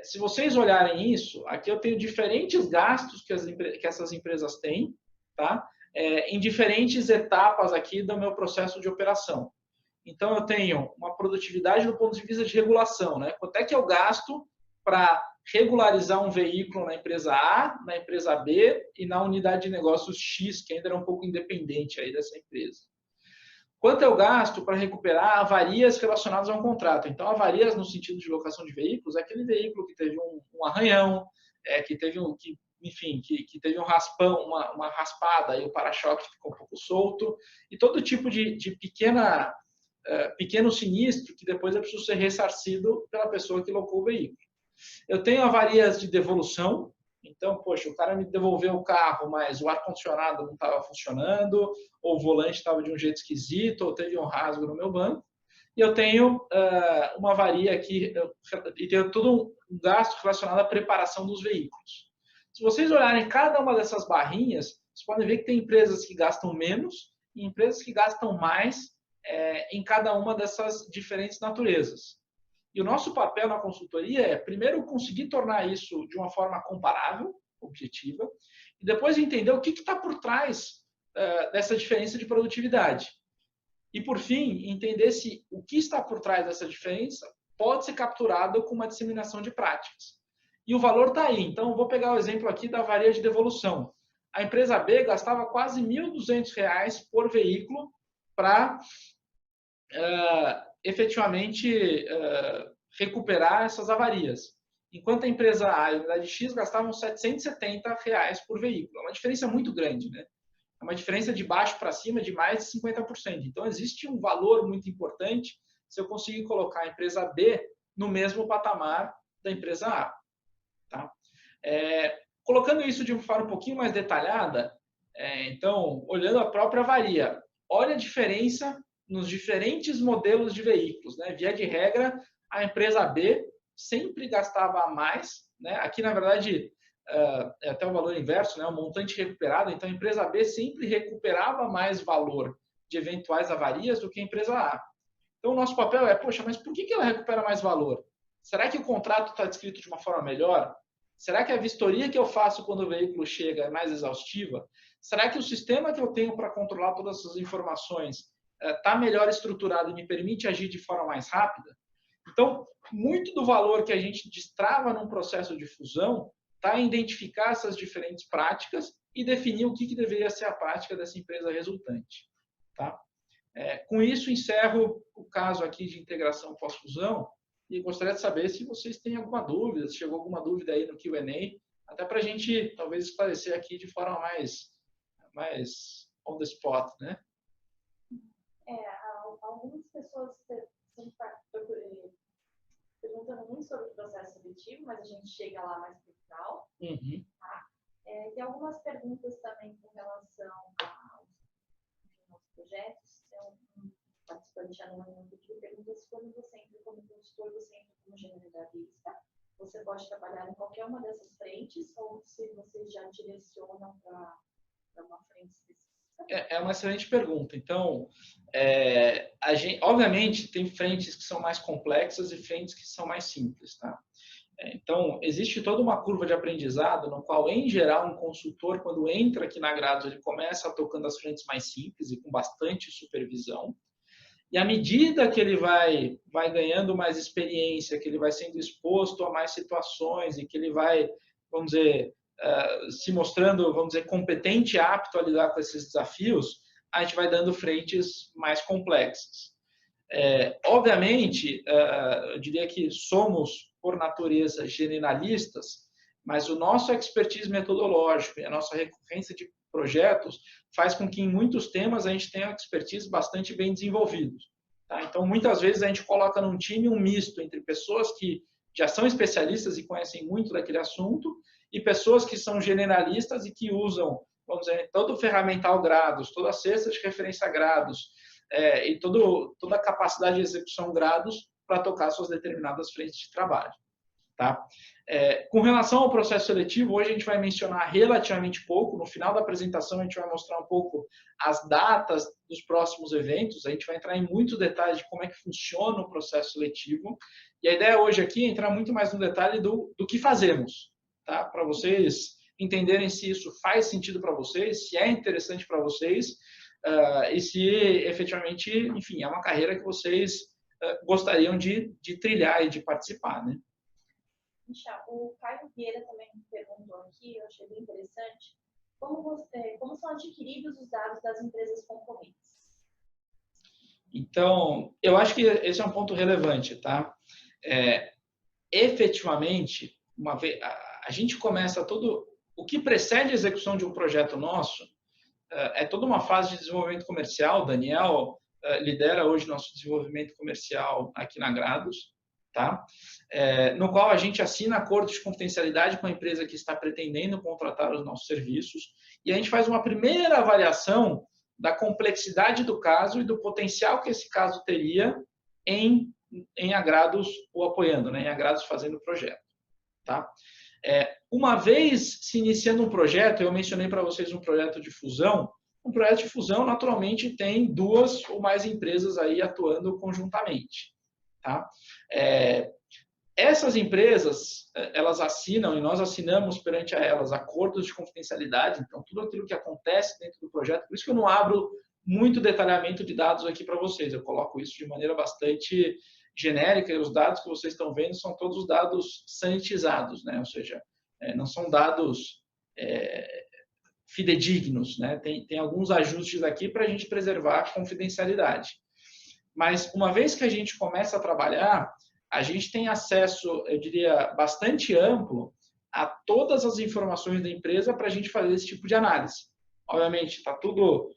S1: Se vocês olharem isso, aqui eu tenho diferentes gastos que essas empresas têm, tá? Em diferentes etapas aqui do meu processo de operação. Então, eu tenho uma produtividade do ponto de vista de regulação, né? Quanto é que eu gasto para regularizar um veículo na empresa A, na empresa B e na unidade de negócios X, que ainda era um pouco independente aí dessa empresa. Quanto eu gasto para recuperar avarias relacionadas a um contrato? Então, avarias no sentido de locação de veículos é aquele veículo que teve um arranhão, que teve um raspão, uma raspada, e o para-choque ficou um pouco solto, e todo tipo de pequeno sinistro que depois é preciso ser ressarcido pela pessoa que locou o veículo. Eu tenho avarias de devolução. Então, poxa, o cara me devolveu o carro, mas o ar-condicionado não estava funcionando, ou o volante estava de um jeito esquisito, ou teve um rasgo no meu banco. E eu tenho uma avaria aqui, e tenho todo um gasto relacionado à preparação dos veículos. Se vocês olharem cada uma dessas barrinhas, vocês podem ver que tem empresas que gastam menos e empresas que gastam mais em cada uma dessas diferentes naturezas. E o nosso papel na consultoria é, primeiro, conseguir tornar isso de uma forma comparável, objetiva, e depois entender o que está por trás dessa diferença de produtividade. E, por fim, entender se o que está por trás dessa diferença pode ser capturado com uma disseminação de práticas. E o valor está aí. Então, vou pegar o exemplo aqui da avaria de devolução. A empresa B gastava quase R$ 1.200 por veículo para efetivamente recuperar essas avarias. enquanto a empresa A e a unidade X gastavam R$ 770 por veículo. É uma diferença muito grande, né? É uma diferença de baixo para cima de mais de 50%. Então, existe um valor muito importante se eu conseguir colocar a empresa B no mesmo patamar da empresa A. Tá? Colocando isso de uma forma um pouquinho mais detalhada, então, olhando a própria avaria, olha a diferença nos diferentes modelos de veículos. Né? Via de regra, a empresa B sempre gastava mais. Né? Aqui, na verdade, é até o valor inverso, né? O montante recuperado. Então, a empresa B sempre recuperava mais valor de eventuais avarias do que a empresa A. Então, o nosso papel é, poxa, mas por que ela recupera mais valor? Será que o contrato está descrito de uma forma melhor? Será que a vistoria que eu faço quando o veículo chega é mais exaustiva? Será que o sistema que eu tenho para controlar todas essas informações está melhor estruturado e me permite agir de forma mais rápida? Então, muito do valor que a gente destrava num processo de fusão está em identificar essas diferentes práticas e definir o que deveria ser a prática dessa empresa resultante. Tá? Com isso, encerro o caso aqui de integração pós-fusão e gostaria de saber se vocês têm alguma dúvida, se chegou alguma dúvida aí no Q&A, até para a gente talvez esclarecer aqui de forma mais on the spot, né?
S3: Algumas pessoas estão perguntando muito sobre o processo seletivo, mas a gente chega lá mais pro final.
S1: Uhum.
S3: Tá? Tem algumas perguntas também com relação aos projetos. Um participante anônimo que pergunta se quando você entra como consultor, você entra como generalista. Você pode trabalhar em qualquer uma dessas frentes ou se vocês já direcionam para uma frente específica?
S1: É uma excelente pergunta. Então, obviamente, tem frentes que são mais complexas e frentes que são mais simples. Tá? Então, existe toda uma curva de aprendizado no qual, em geral, um consultor, quando entra aqui na Grados, ele começa tocando as frentes mais simples e com bastante supervisão. E à medida que ele vai ganhando mais experiência, que ele vai sendo exposto a mais situações e que ele vai, vamos dizer, se mostrando, vamos dizer, competente e apto a lidar com esses desafios, a gente vai dando frentes mais complexas. Obviamente, eu diria que somos, por natureza, generalistas, mas o nosso expertise metodológico e a nossa recorrência de projetos faz com que, em muitos temas, a gente tenha expertise bastante bem desenvolvidos. Tá? Então, muitas vezes, a gente coloca num time um misto entre pessoas que já são especialistas e conhecem muito daquele assunto e pessoas que são generalistas e que usam, vamos dizer, todo o ferramental Grados, toda a cesta de referência Grados e toda a capacidade de execução Grados para tocar suas determinadas frentes de trabalho. Tá? Com relação ao processo seletivo, hoje a gente vai mencionar relativamente pouco. No final da apresentação, a gente vai mostrar um pouco as datas dos próximos eventos. A gente vai entrar em muitos detalhes de como é que funciona o processo seletivo. E a ideia hoje aqui é entrar muito mais no detalhe do que fazemos, tá? Para vocês entenderem se isso faz sentido para vocês, se é interessante para vocês e se efetivamente, enfim, é uma carreira que vocês gostariam de trilhar e de participar, né?
S3: Michel, o Caio Vieira também perguntou aqui, eu achei bem interessante, como são adquiridos os dados das empresas concorrentes?
S1: Então, eu acho que esse é um ponto relevante, tá? Efetivamente, uma vez, a gente começa o que precede a execução de um projeto nosso é toda uma fase de desenvolvimento comercial. O Daniel lidera hoje nosso desenvolvimento comercial aqui na Grados, tá? No qual a gente assina acordo de confidencialidade com a empresa que está pretendendo contratar os nossos serviços e a gente faz uma primeira avaliação da complexidade do caso e do potencial que esse caso teria em Agrados o apoiando, né? Em Agrados fazendo o projeto. Tá? Uma vez se iniciando um projeto, eu mencionei para vocês um projeto de fusão. Um projeto de fusão, naturalmente, tem duas ou mais empresas aí atuando conjuntamente. Tá? Essas empresas, elas assinam e nós assinamos perante a elas acordos de confidencialidade, então tudo aquilo que acontece dentro do projeto, por isso que eu não abro muito detalhamento de dados aqui para vocês, eu coloco isso de maneira bastante genérica e os dados que vocês estão vendo são todos os dados sanitizados, né? Ou seja, não são dados fidedignos, né? Tem alguns ajustes aqui para a gente preservar a confidencialidade. Mas uma vez que a gente começa a trabalhar, a gente tem acesso, eu diria, bastante amplo a todas as informações da empresa para a gente fazer esse tipo de análise. Obviamente, está tudo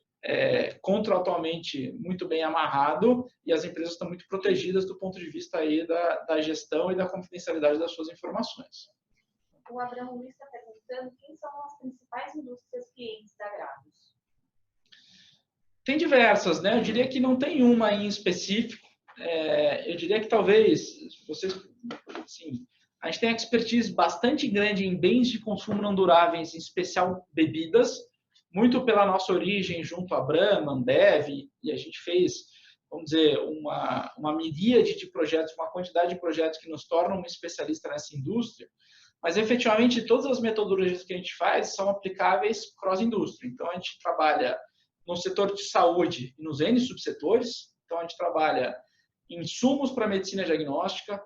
S1: contratualmente muito bem amarrado e as empresas estão muito protegidas do ponto de vista aí da gestão e da confidencialidade das suas informações.
S3: O Abraão Luiz está perguntando quem são as principais indústrias clientes da Grados.
S1: Tem diversas, né? Eu diria que não tem uma em específico. Eu diria que talvez vocês, assim, a gente tem expertise bastante grande em bens de consumo não duráveis, em especial bebidas, muito pela nossa origem junto à Brahma, Ambev, e a gente fez, vamos dizer, uma miríade de projetos, uma quantidade de projetos que nos tornam um especialista nessa indústria, mas efetivamente todas as metodologias que a gente faz são aplicáveis cross-indústria. Então a gente trabalha no setor de saúde e nos N subsetores, então a gente trabalha em insumos para medicina diagnóstica,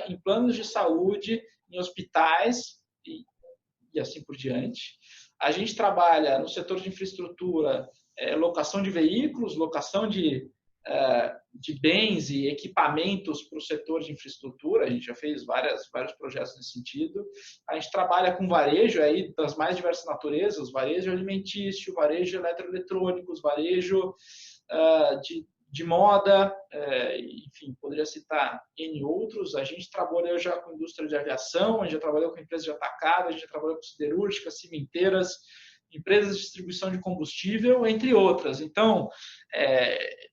S1: em planos de saúde, em hospitais e assim por diante. A gente trabalha no setor de infraestrutura, locação de veículos, locação de bens e equipamentos para o setor de infraestrutura. A gente já fez vários projetos nesse sentido. A gente trabalha com varejo aí das mais diversas naturezas, varejo alimentício, varejo eletroeletrônicos, varejo de moda, enfim, poderia citar N outros. A gente trabalhou já com indústria de aviação, a gente já trabalhou com empresas de atacado, a gente já trabalhou com siderúrgicas, cimenteiras, empresas de distribuição de combustível, entre outras. Então,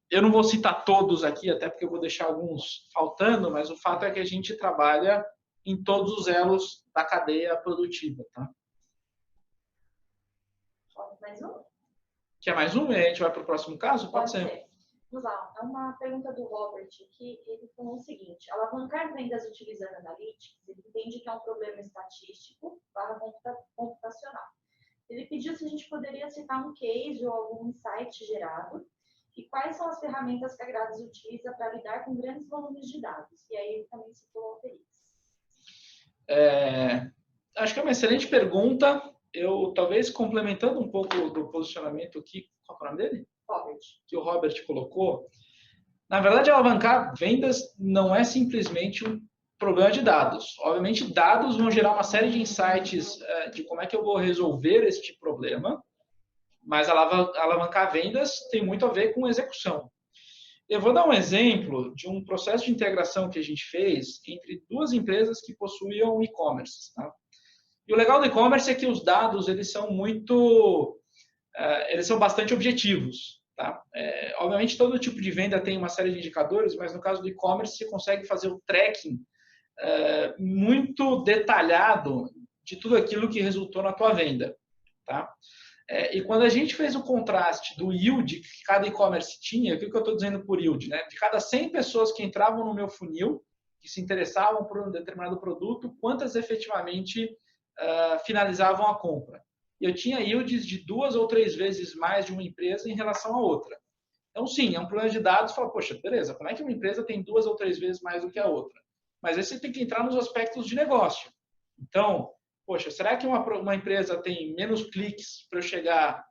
S1: eu não vou citar todos aqui, até porque eu vou deixar alguns faltando, mas o fato é que a gente trabalha em todos os elos da cadeia produtiva. Tá?
S3: Mais um?
S1: Quer mais um? E a gente vai para o próximo caso? Pode ser.
S3: Vamos lá, é uma pergunta do Robert aqui, ele falou o seguinte: alavancar vendas utilizando Analytics, ele entende que é um problema estatístico para computacional. Ele pediu se a gente poderia citar um case ou algum insight gerado e quais são as ferramentas que a Grados utiliza para lidar com grandes volumes de dados. E aí ele também citou o Alteryx.
S1: Acho que é uma excelente pergunta. Eu, talvez, complementando um pouco do posicionamento aqui, qual é o nome dele?
S3: Robert.
S1: Que o Robert colocou. Na verdade, alavancar vendas não é simplesmente um problema de dados. Obviamente, dados vão gerar uma série de insights de como é que eu vou resolver este problema, mas alavancar vendas tem muito a ver com execução. Eu vou dar um exemplo de um processo de integração que a gente fez entre duas empresas que possuíam e-commerce. Tá? E o legal do e-commerce é que os dados eles são bastante objetivos. Tá? Obviamente, todo tipo de venda tem uma série de indicadores, mas no caso do e-commerce, você consegue fazer o tracking muito detalhado de tudo aquilo que resultou na tua venda. Tá? E quando a gente fez o contraste do yield que cada e-commerce tinha, o que eu estou dizendo por yield? Né? De cada 100 pessoas que entravam no meu funil, que se interessavam por um determinado produto, quantas efetivamente finalizavam a compra? Eu tinha yields de 2 ou 3 vezes mais de uma empresa em relação à outra. Então, sim, é um problema de dados. Fala, poxa, beleza, como é que uma empresa tem 2 ou 3 vezes mais do que a outra? Mas aí você tem que entrar nos aspectos de negócio. Então, poxa, será que uma empresa tem menos cliques para eu chegar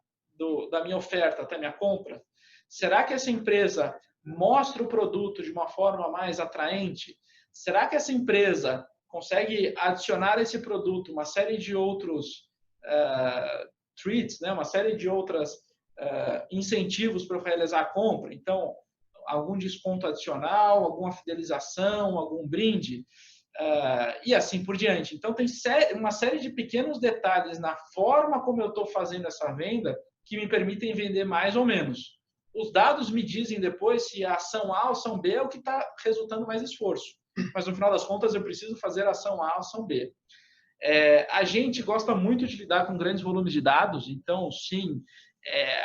S1: da minha oferta até a minha compra? Será que essa empresa mostra o produto de uma forma mais atraente? Será que essa empresa consegue adicionar a esse produto uma série de outros treats, né? Uma série de outros incentivos para eu realizar a compra? Então, algum desconto adicional, alguma fidelização, algum brinde? E assim por diante. Então, tem uma série de pequenos detalhes na forma como eu estou fazendo essa venda que me permitem vender mais ou menos. Os dados me dizem depois se a ação A ou ação B é o que está resultando mais esforço. Mas, no final das contas, eu preciso fazer a ação A ou ação B. A gente gosta muito de lidar com grandes volumes de dados, então, sim,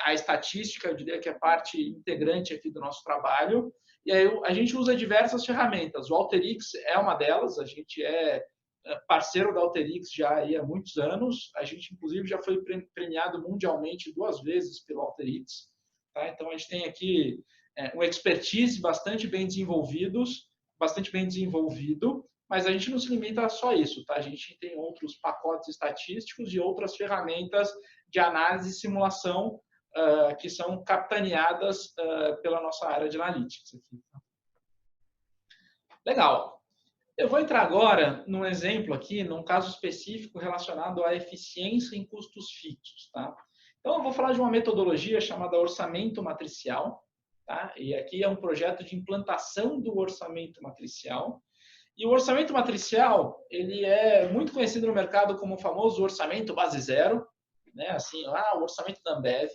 S1: a estatística, eu diria que é parte integrante aqui do nosso trabalho. E aí a gente usa diversas ferramentas. O Alteryx é uma delas. A gente é parceiro da Alteryx já há muitos anos. A gente, inclusive, já foi premiado mundialmente 2 vezes pelo Alteryx. Tá? Então, a gente tem aqui um expertise bastante bem desenvolvido, mas a gente não se limita a só isso. Tá? A gente tem outros pacotes estatísticos e outras ferramentas de análise e simulação que são capitaneadas pela nossa área de analytics aqui. Legal. Eu vou entrar agora num exemplo aqui, num caso específico relacionado à eficiência em custos fixos, tá? Então, eu vou falar de uma metodologia chamada orçamento matricial, tá? E aqui é um projeto de implantação do orçamento matricial. E o orçamento matricial, ele é muito conhecido no mercado como o famoso orçamento base zero, né? Assim, lá o orçamento da Ambev.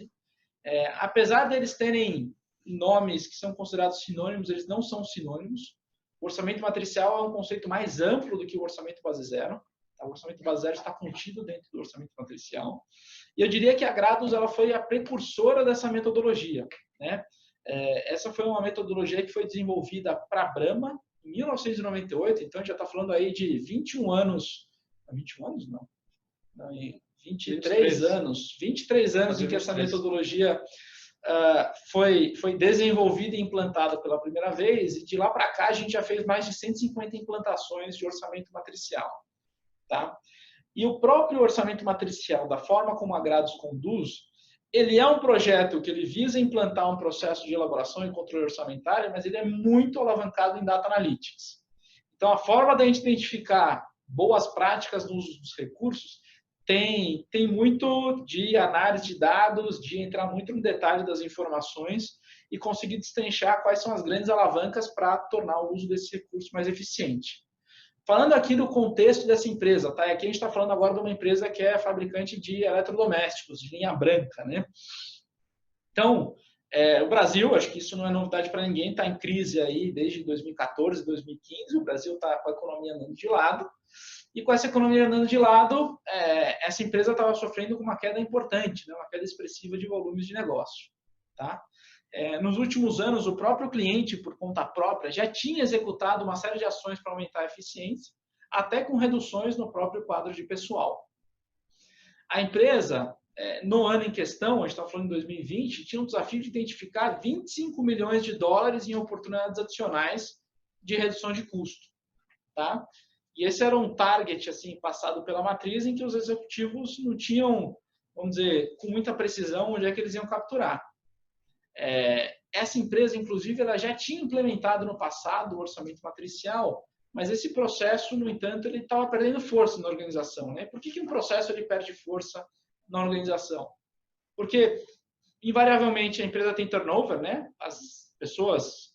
S1: Apesar deles terem nomes que são considerados sinônimos, eles não são sinônimos. O orçamento matricial é um conceito mais amplo do que o orçamento base zero. Tá? O orçamento base zero está contido dentro do orçamento matricial. E eu diria que a Grados ela foi a precursora dessa metodologia, né? Essa foi uma metodologia que foi desenvolvida para a Brahma em 1998, então a gente já está falando aí de 21 anos. 21 anos? Não. 23 anos. 23 anos em que essa metodologia foi desenvolvida e implantada pela primeira vez, e de lá para cá a gente já fez mais de 150 implantações de orçamento matricial. Tá? E o próprio orçamento matricial, da forma como a Grados conduz, ele é um projeto que ele visa implantar um processo de elaboração e controle orçamentário, mas ele é muito alavancado em Data Analytics. Então, a forma da gente identificar boas práticas no uso dos recursos tem muito de análise de dados, de entrar muito no detalhe das informações e conseguir destrinchar quais são as grandes alavancas para tornar o uso desse recurso mais eficiente. Falando aqui do contexto dessa empresa, tá? Aqui a gente está falando agora de uma empresa que é fabricante de eletrodomésticos, de linha branca, né? Então, o Brasil, acho que isso não é novidade para ninguém, está em crise aí desde 2014, 2015, o Brasil está com a economia andando de lado, e com essa economia andando de lado, essa empresa estava sofrendo com uma queda importante, né? Uma queda expressiva de volumes de negócio, tá? Nos últimos anos, o próprio cliente, por conta própria, já tinha executado uma série de ações para aumentar a eficiência, até com reduções no próprio quadro de pessoal. A empresa, no ano em questão, a gente está falando de 2020, tinha um desafio de identificar 25 milhões de dólares em oportunidades adicionais de redução de custo. Tá? E esse era um target assim, passado pela matriz, em que os executivos não tinham, vamos dizer, com muita precisão onde é que eles iam capturar. Essa empresa, inclusive, ela já tinha implementado no passado o orçamento matricial, mas esse processo, no entanto, ele estava perdendo força na organização. Né? Por que um processo ele perde força na organização? Porque, invariavelmente, a empresa tem turnover, né? As pessoas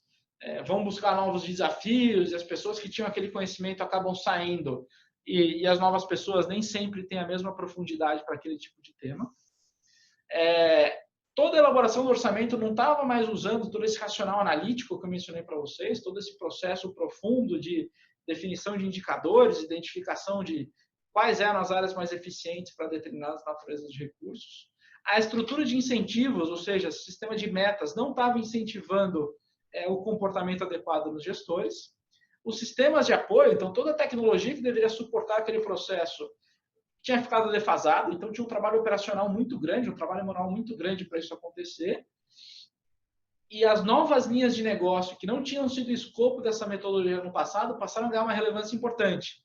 S1: vão buscar novos desafios, e as pessoas que tinham aquele conhecimento acabam saindo, e as novas pessoas nem sempre têm a mesma profundidade para aquele tipo de tema. Toda a elaboração do orçamento não estava mais usando todo esse racional analítico que eu mencionei para vocês, todo esse processo profundo de definição de indicadores, identificação de quais eram as áreas mais eficientes para determinadas naturezas de recursos. A estrutura de incentivos, ou seja, o sistema de metas, não estava incentivando o comportamento adequado dos gestores. Os sistemas de apoio, então toda a tecnologia que deveria suportar aquele processo tinha ficado defasado, então tinha um trabalho operacional muito grande, um trabalho manual muito grande para isso acontecer. E as novas linhas de negócio que não tinham sido escopo dessa metodologia no passado passaram a ganhar uma relevância importante.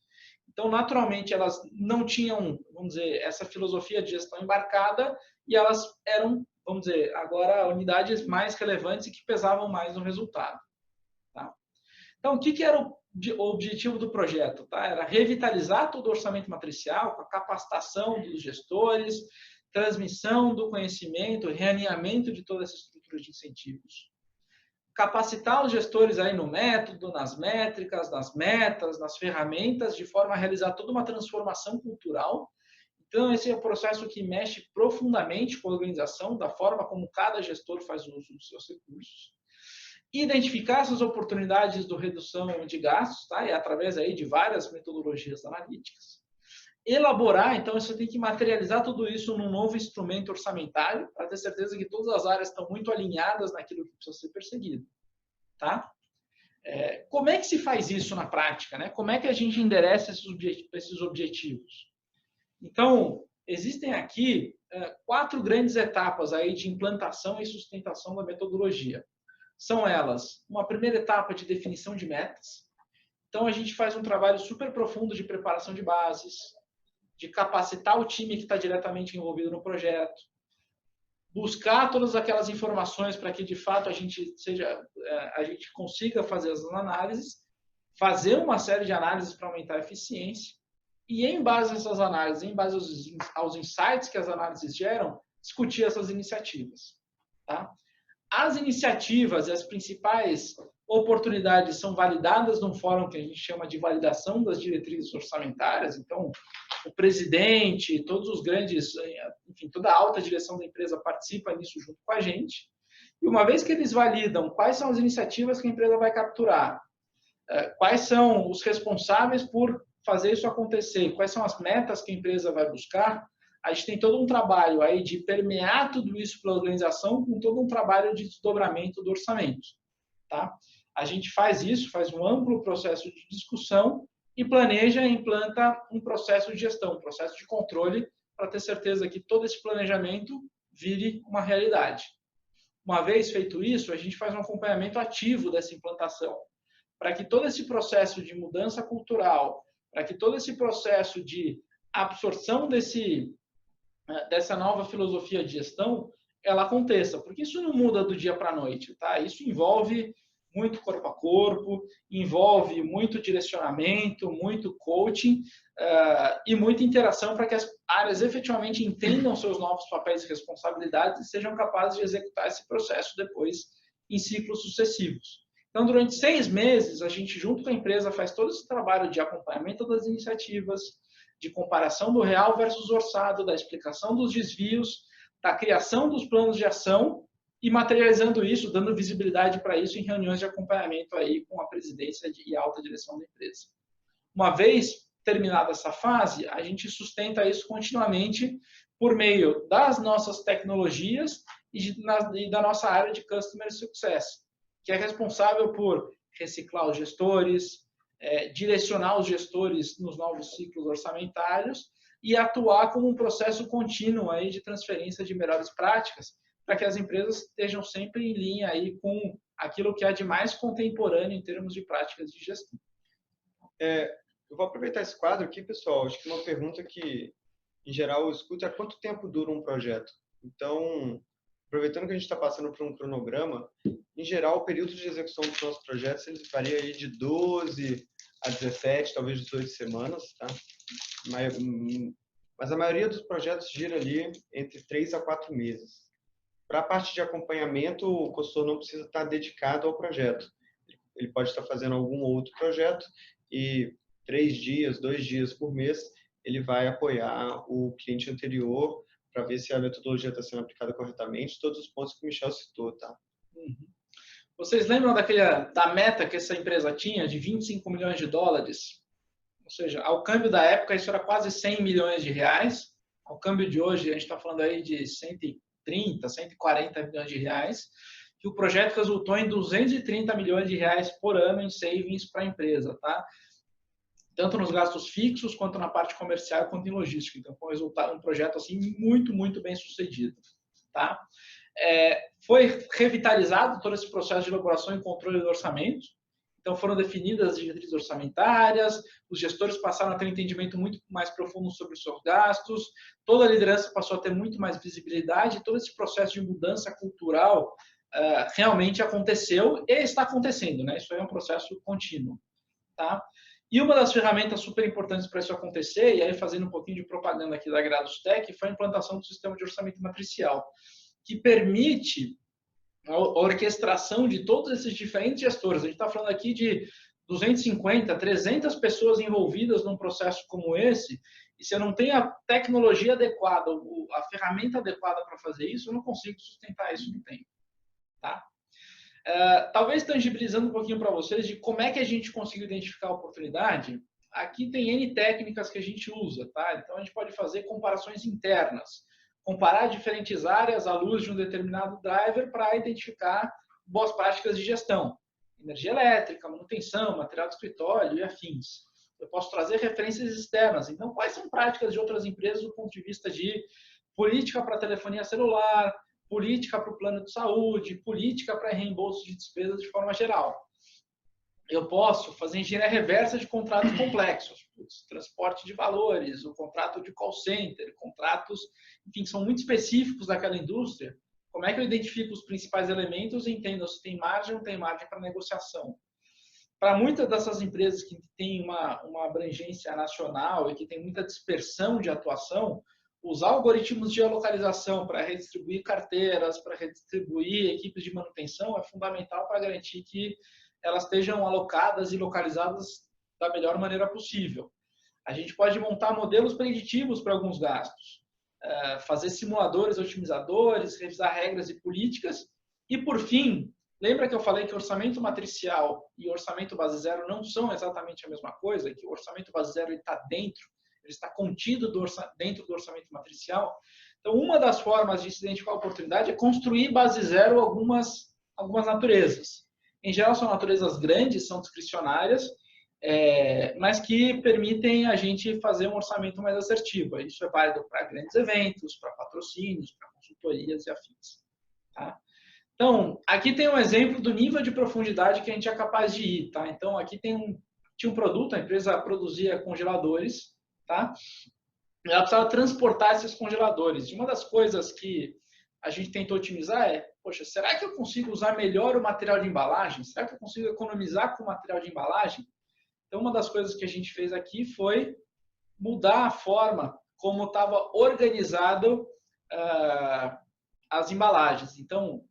S1: Então, naturalmente, elas não tinham, vamos dizer, essa filosofia de gestão embarcada e elas eram, vamos dizer, agora unidades mais relevantes e que pesavam mais no resultado. Tá? Então, o que era o objetivo do projeto? Tá? Era revitalizar todo o orçamento matricial, com a capacitação dos gestores, transmissão do conhecimento, realinhamento de toda essa estrutura de incentivos. Capacitar os gestores aí no método, nas métricas, nas metas, nas ferramentas, de forma a realizar toda uma transformação cultural. Então, esse é um processo que mexe profundamente com a organização, da forma como cada gestor faz uso dos seus recursos. Identificar essas oportunidades de redução de gastos, tá? E através aí de várias metodologias analíticas. Elaborar, então, você tem que materializar tudo isso num novo instrumento orçamentário, para ter certeza que todas as áreas estão muito alinhadas naquilo que precisa ser perseguido. Tá? Como é que se faz isso na prática? Né? Como é que a gente endereça esses objetivos? Então, existem aqui 4 grandes etapas aí de implantação e sustentação da metodologia. São elas, uma primeira etapa de definição de metas. Então, a gente faz um trabalho super profundo de preparação de bases, de capacitar o time que está diretamente envolvido no projeto, buscar todas aquelas informações para que, de fato, a gente consiga fazer as análises fazer uma série de análises para aumentar a eficiência e, em base a essas análises, em base aos insights que as análises geram, discutir essas iniciativas. Tá? As iniciativas e as principais oportunidades são validadas num fórum que a gente chama de validação das diretrizes orçamentárias. Então, o presidente, todos os grandes, enfim, toda a alta direção da empresa participa nisso junto com a gente. E uma vez que eles validam quais são as iniciativas que a empresa vai capturar, quais são os responsáveis por fazer isso acontecer, quais são as metas que a empresa vai buscar, a gente tem todo um trabalho aí de permear tudo isso pela organização com todo um trabalho de desdobramento do orçamento. Tá? A gente faz isso, faz um amplo processo de discussão e planeja e implanta um processo de gestão, um processo de controle para ter certeza que todo esse planejamento vire uma realidade. Uma vez feito isso, a gente faz um acompanhamento ativo dessa implantação, para que todo esse processo de mudança cultural, para que todo esse processo de absorção dessa nova filosofia de gestão, ela aconteça, porque isso não muda do dia para a noite, tá? Isso envolve muito corpo a corpo, envolve muito direcionamento, muito coaching e muita interação para que as áreas efetivamente entendam seus novos papéis e responsabilidades e sejam capazes de executar esse processo depois em ciclos sucessivos. Então, durante 6 meses, a gente, junto com a empresa, faz todo esse trabalho de acompanhamento das iniciativas, de comparação do real versus orçado, da explicação dos desvios, da criação dos planos de ação e materializando isso, dando visibilidade para isso em reuniões de acompanhamento aí com a presidência e a alta direção da empresa. Uma vez terminada essa fase, a gente sustenta isso continuamente por meio das nossas tecnologias e da nossa área de Customer Success, que é responsável por reciclar os gestores, direcionar os gestores nos novos ciclos orçamentários e atuar como um processo contínuo aí de transferência de melhores práticas para que as empresas estejam sempre em linha aí com aquilo que há de mais contemporâneo em termos de práticas de gestão.
S2: Eu vou aproveitar esse quadro aqui, pessoal. Acho que uma pergunta que, em geral, eu escuto é quanto tempo dura um projeto. Então, aproveitando que a gente está passando por um cronograma, em geral, o período de execução dos nossos projetos ele varia aí de 12 a 17, talvez 18 semanas, tá? Mas a maioria dos projetos gira ali entre 3 a 4 meses. Para a parte de acompanhamento, o consultor não precisa estar dedicado ao projeto. Ele pode estar fazendo algum outro projeto e 3 dias, 2 dias por mês, ele vai apoiar o cliente anterior para ver se a metodologia está sendo aplicada corretamente, todos os pontos que o Michel citou, tá?
S1: Vocês lembram da meta que essa empresa tinha de 25 milhões de dólares? Ou seja, ao câmbio da época, isso era quase 100 milhões de reais. Ao câmbio de hoje, a gente está falando aí de 130, 140 milhões de reais. E o projeto resultou em 230 milhões de reais por ano em savings para a empresa, tá? Tanto nos gastos fixos, quanto na parte comercial, quanto em logística. Então, foi um projeto assim, muito, muito bem sucedido. Tá? Foi revitalizado todo esse processo de elaboração e controle do orçamento. Então, foram definidas as diretrizes orçamentárias, os gestores passaram a ter um entendimento muito mais profundo sobre os seus gastos, toda a liderança passou a ter muito mais visibilidade, todo esse processo de mudança cultural realmente aconteceu e está acontecendo, né? Isso é um processo contínuo. Tá? E uma das ferramentas super importantes para isso acontecer, e aí fazendo um pouquinho de propaganda aqui da Grados Tech, foi a implantação do sistema de orçamento matricial, que permite a orquestração de todos esses diferentes gestores. A gente está falando aqui de 250, 300 pessoas envolvidas num processo como esse, e se eu não tenho a tecnologia adequada, a ferramenta adequada para fazer isso, eu não consigo sustentar isso no tempo. Tá? Talvez tangibilizando um pouquinho para vocês de como é que a gente conseguiu identificar a oportunidade, aqui tem N técnicas que a gente usa, tá? Então a gente pode fazer comparações internas, comparar diferentes áreas à luz de um determinado driver para identificar boas práticas de gestão. Energia elétrica, manutenção, material de escritório e afins. Eu posso trazer referências externas. Então, quais são práticas de outras empresas do ponto de vista de política para telefonia celular, política para o plano de saúde, política para reembolso de despesas de forma geral. Eu posso fazer engenharia reversa de contratos complexos, transporte de valores, o contrato de call center, contratos, enfim, que são muito específicos daquela indústria. Como é que eu identifico os principais elementos e entendo se tem margem ou não tem margem para negociação? para muitas dessas empresas que têm uma abrangência nacional e que tem muita dispersão de atuação, usar algoritmos de geolocalização para redistribuir carteiras, para redistribuir equipes de manutenção é fundamental para garantir que elas estejam alocadas e localizadas da melhor maneira possível. A gente pode montar modelos preditivos para alguns gastos, fazer simuladores otimizadores, revisar regras e políticas. E, por fim, lembra que eu falei que orçamento matricial e orçamento base zero não são exatamente a mesma coisa, que o orçamento base zero está dentro, ele está contido dentro do orçamento matricial. Então, uma das formas de se identificar a oportunidade é construir base zero algumas naturezas. Em geral, são naturezas grandes, são discricionárias, mas que permitem a gente fazer um orçamento mais assertivo. Isso é válido para grandes eventos, para patrocínios, para consultorias e afins. Tá? Então, aqui tem um exemplo do nível de profundidade que a gente é capaz de ir. Tá? Então, aqui tinha um produto, a empresa produzia congeladores, tá? Ela precisava transportar esses congeladores. E uma das coisas que a gente tentou otimizar poxa, será que eu consigo usar melhor o material de embalagem? Será que eu consigo economizar com o material de embalagem? Então, uma das coisas que a gente fez aqui foi mudar a forma como estava organizado as embalagens. Então,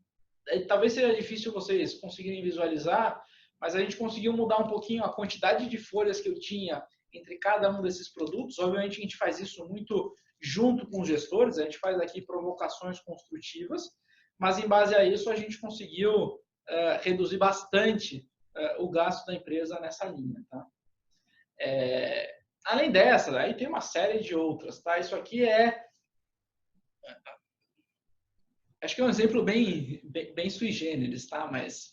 S1: talvez seja difícil vocês conseguirem visualizar, mas a gente conseguiu mudar um pouquinho a quantidade de folhas que eu tinha entre cada um desses produtos. Obviamente, a gente faz isso muito junto com os gestores, a gente faz aqui provocações construtivas, mas em base a isso a gente conseguiu reduzir bastante o gasto da empresa nessa linha. Tá? Além dessa, aí tem uma série de outras. Tá? Isso aqui acho que é um exemplo bem sui generis, tá? Mas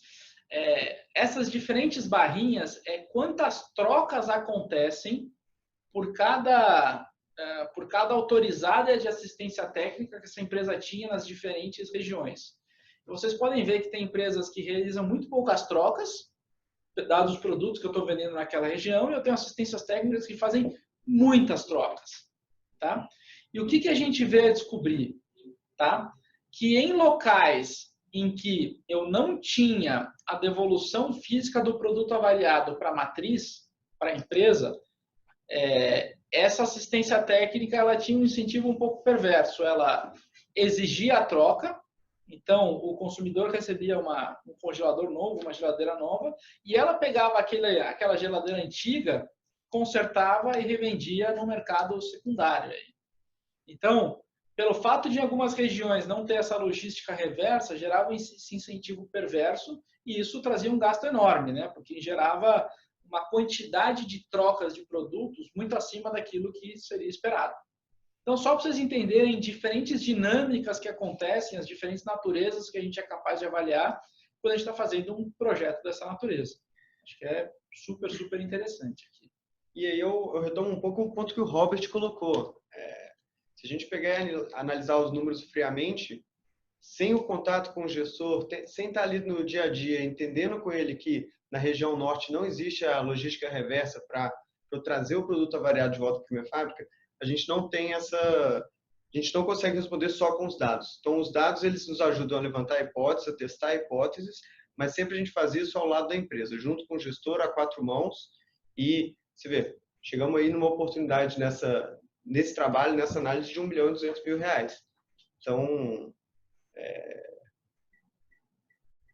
S1: essas diferentes barrinhas quantas trocas acontecem por cada autorizada de assistência técnica que essa empresa tinha nas diferentes regiões. Vocês podem ver que tem empresas que realizam muito poucas trocas, dados os produtos que eu estou vendendo naquela região, e eu tenho assistências técnicas que fazem muitas trocas. Tá? E o que a gente veio a descobrir? Tá? Que em locais em que eu não tinha a devolução física do produto avaliado para a matriz, para a empresa, essa assistência técnica ela tinha um incentivo um pouco perverso. Ela exigia a troca, então o consumidor recebia um congelador novo, uma geladeira nova, e ela pegava aquela geladeira antiga, consertava e revendia no mercado secundário. Então, pelo fato de algumas regiões não ter essa logística reversa, gerava esse incentivo perverso e isso trazia um gasto enorme, né? Porque gerava uma quantidade de trocas de produtos muito acima daquilo que seria esperado. Então, só para vocês entenderem diferentes dinâmicas que acontecem, as diferentes naturezas que a gente é capaz de avaliar quando a gente está fazendo um projeto dessa natureza. Acho que é super, super interessante aqui.
S2: E aí eu retomo um pouco o ponto que o Robert colocou. Se a gente pegar e analisar os números friamente, sem o contato com o gestor, sem estar ali no dia a dia, entendendo com ele que na região norte não existe a logística reversa para eu trazer o produto avariado de volta para a minha fábrica, a gente não tem a gente não consegue responder só com os dados. Então, os dados eles nos ajudam a levantar hipóteses, a testar hipóteses, mas sempre a gente faz isso ao lado da empresa, junto com o gestor, a quatro mãos, e, você vê, chegamos aí numa oportunidade nesse trabalho, nessa análise de R$1.200.000. Então,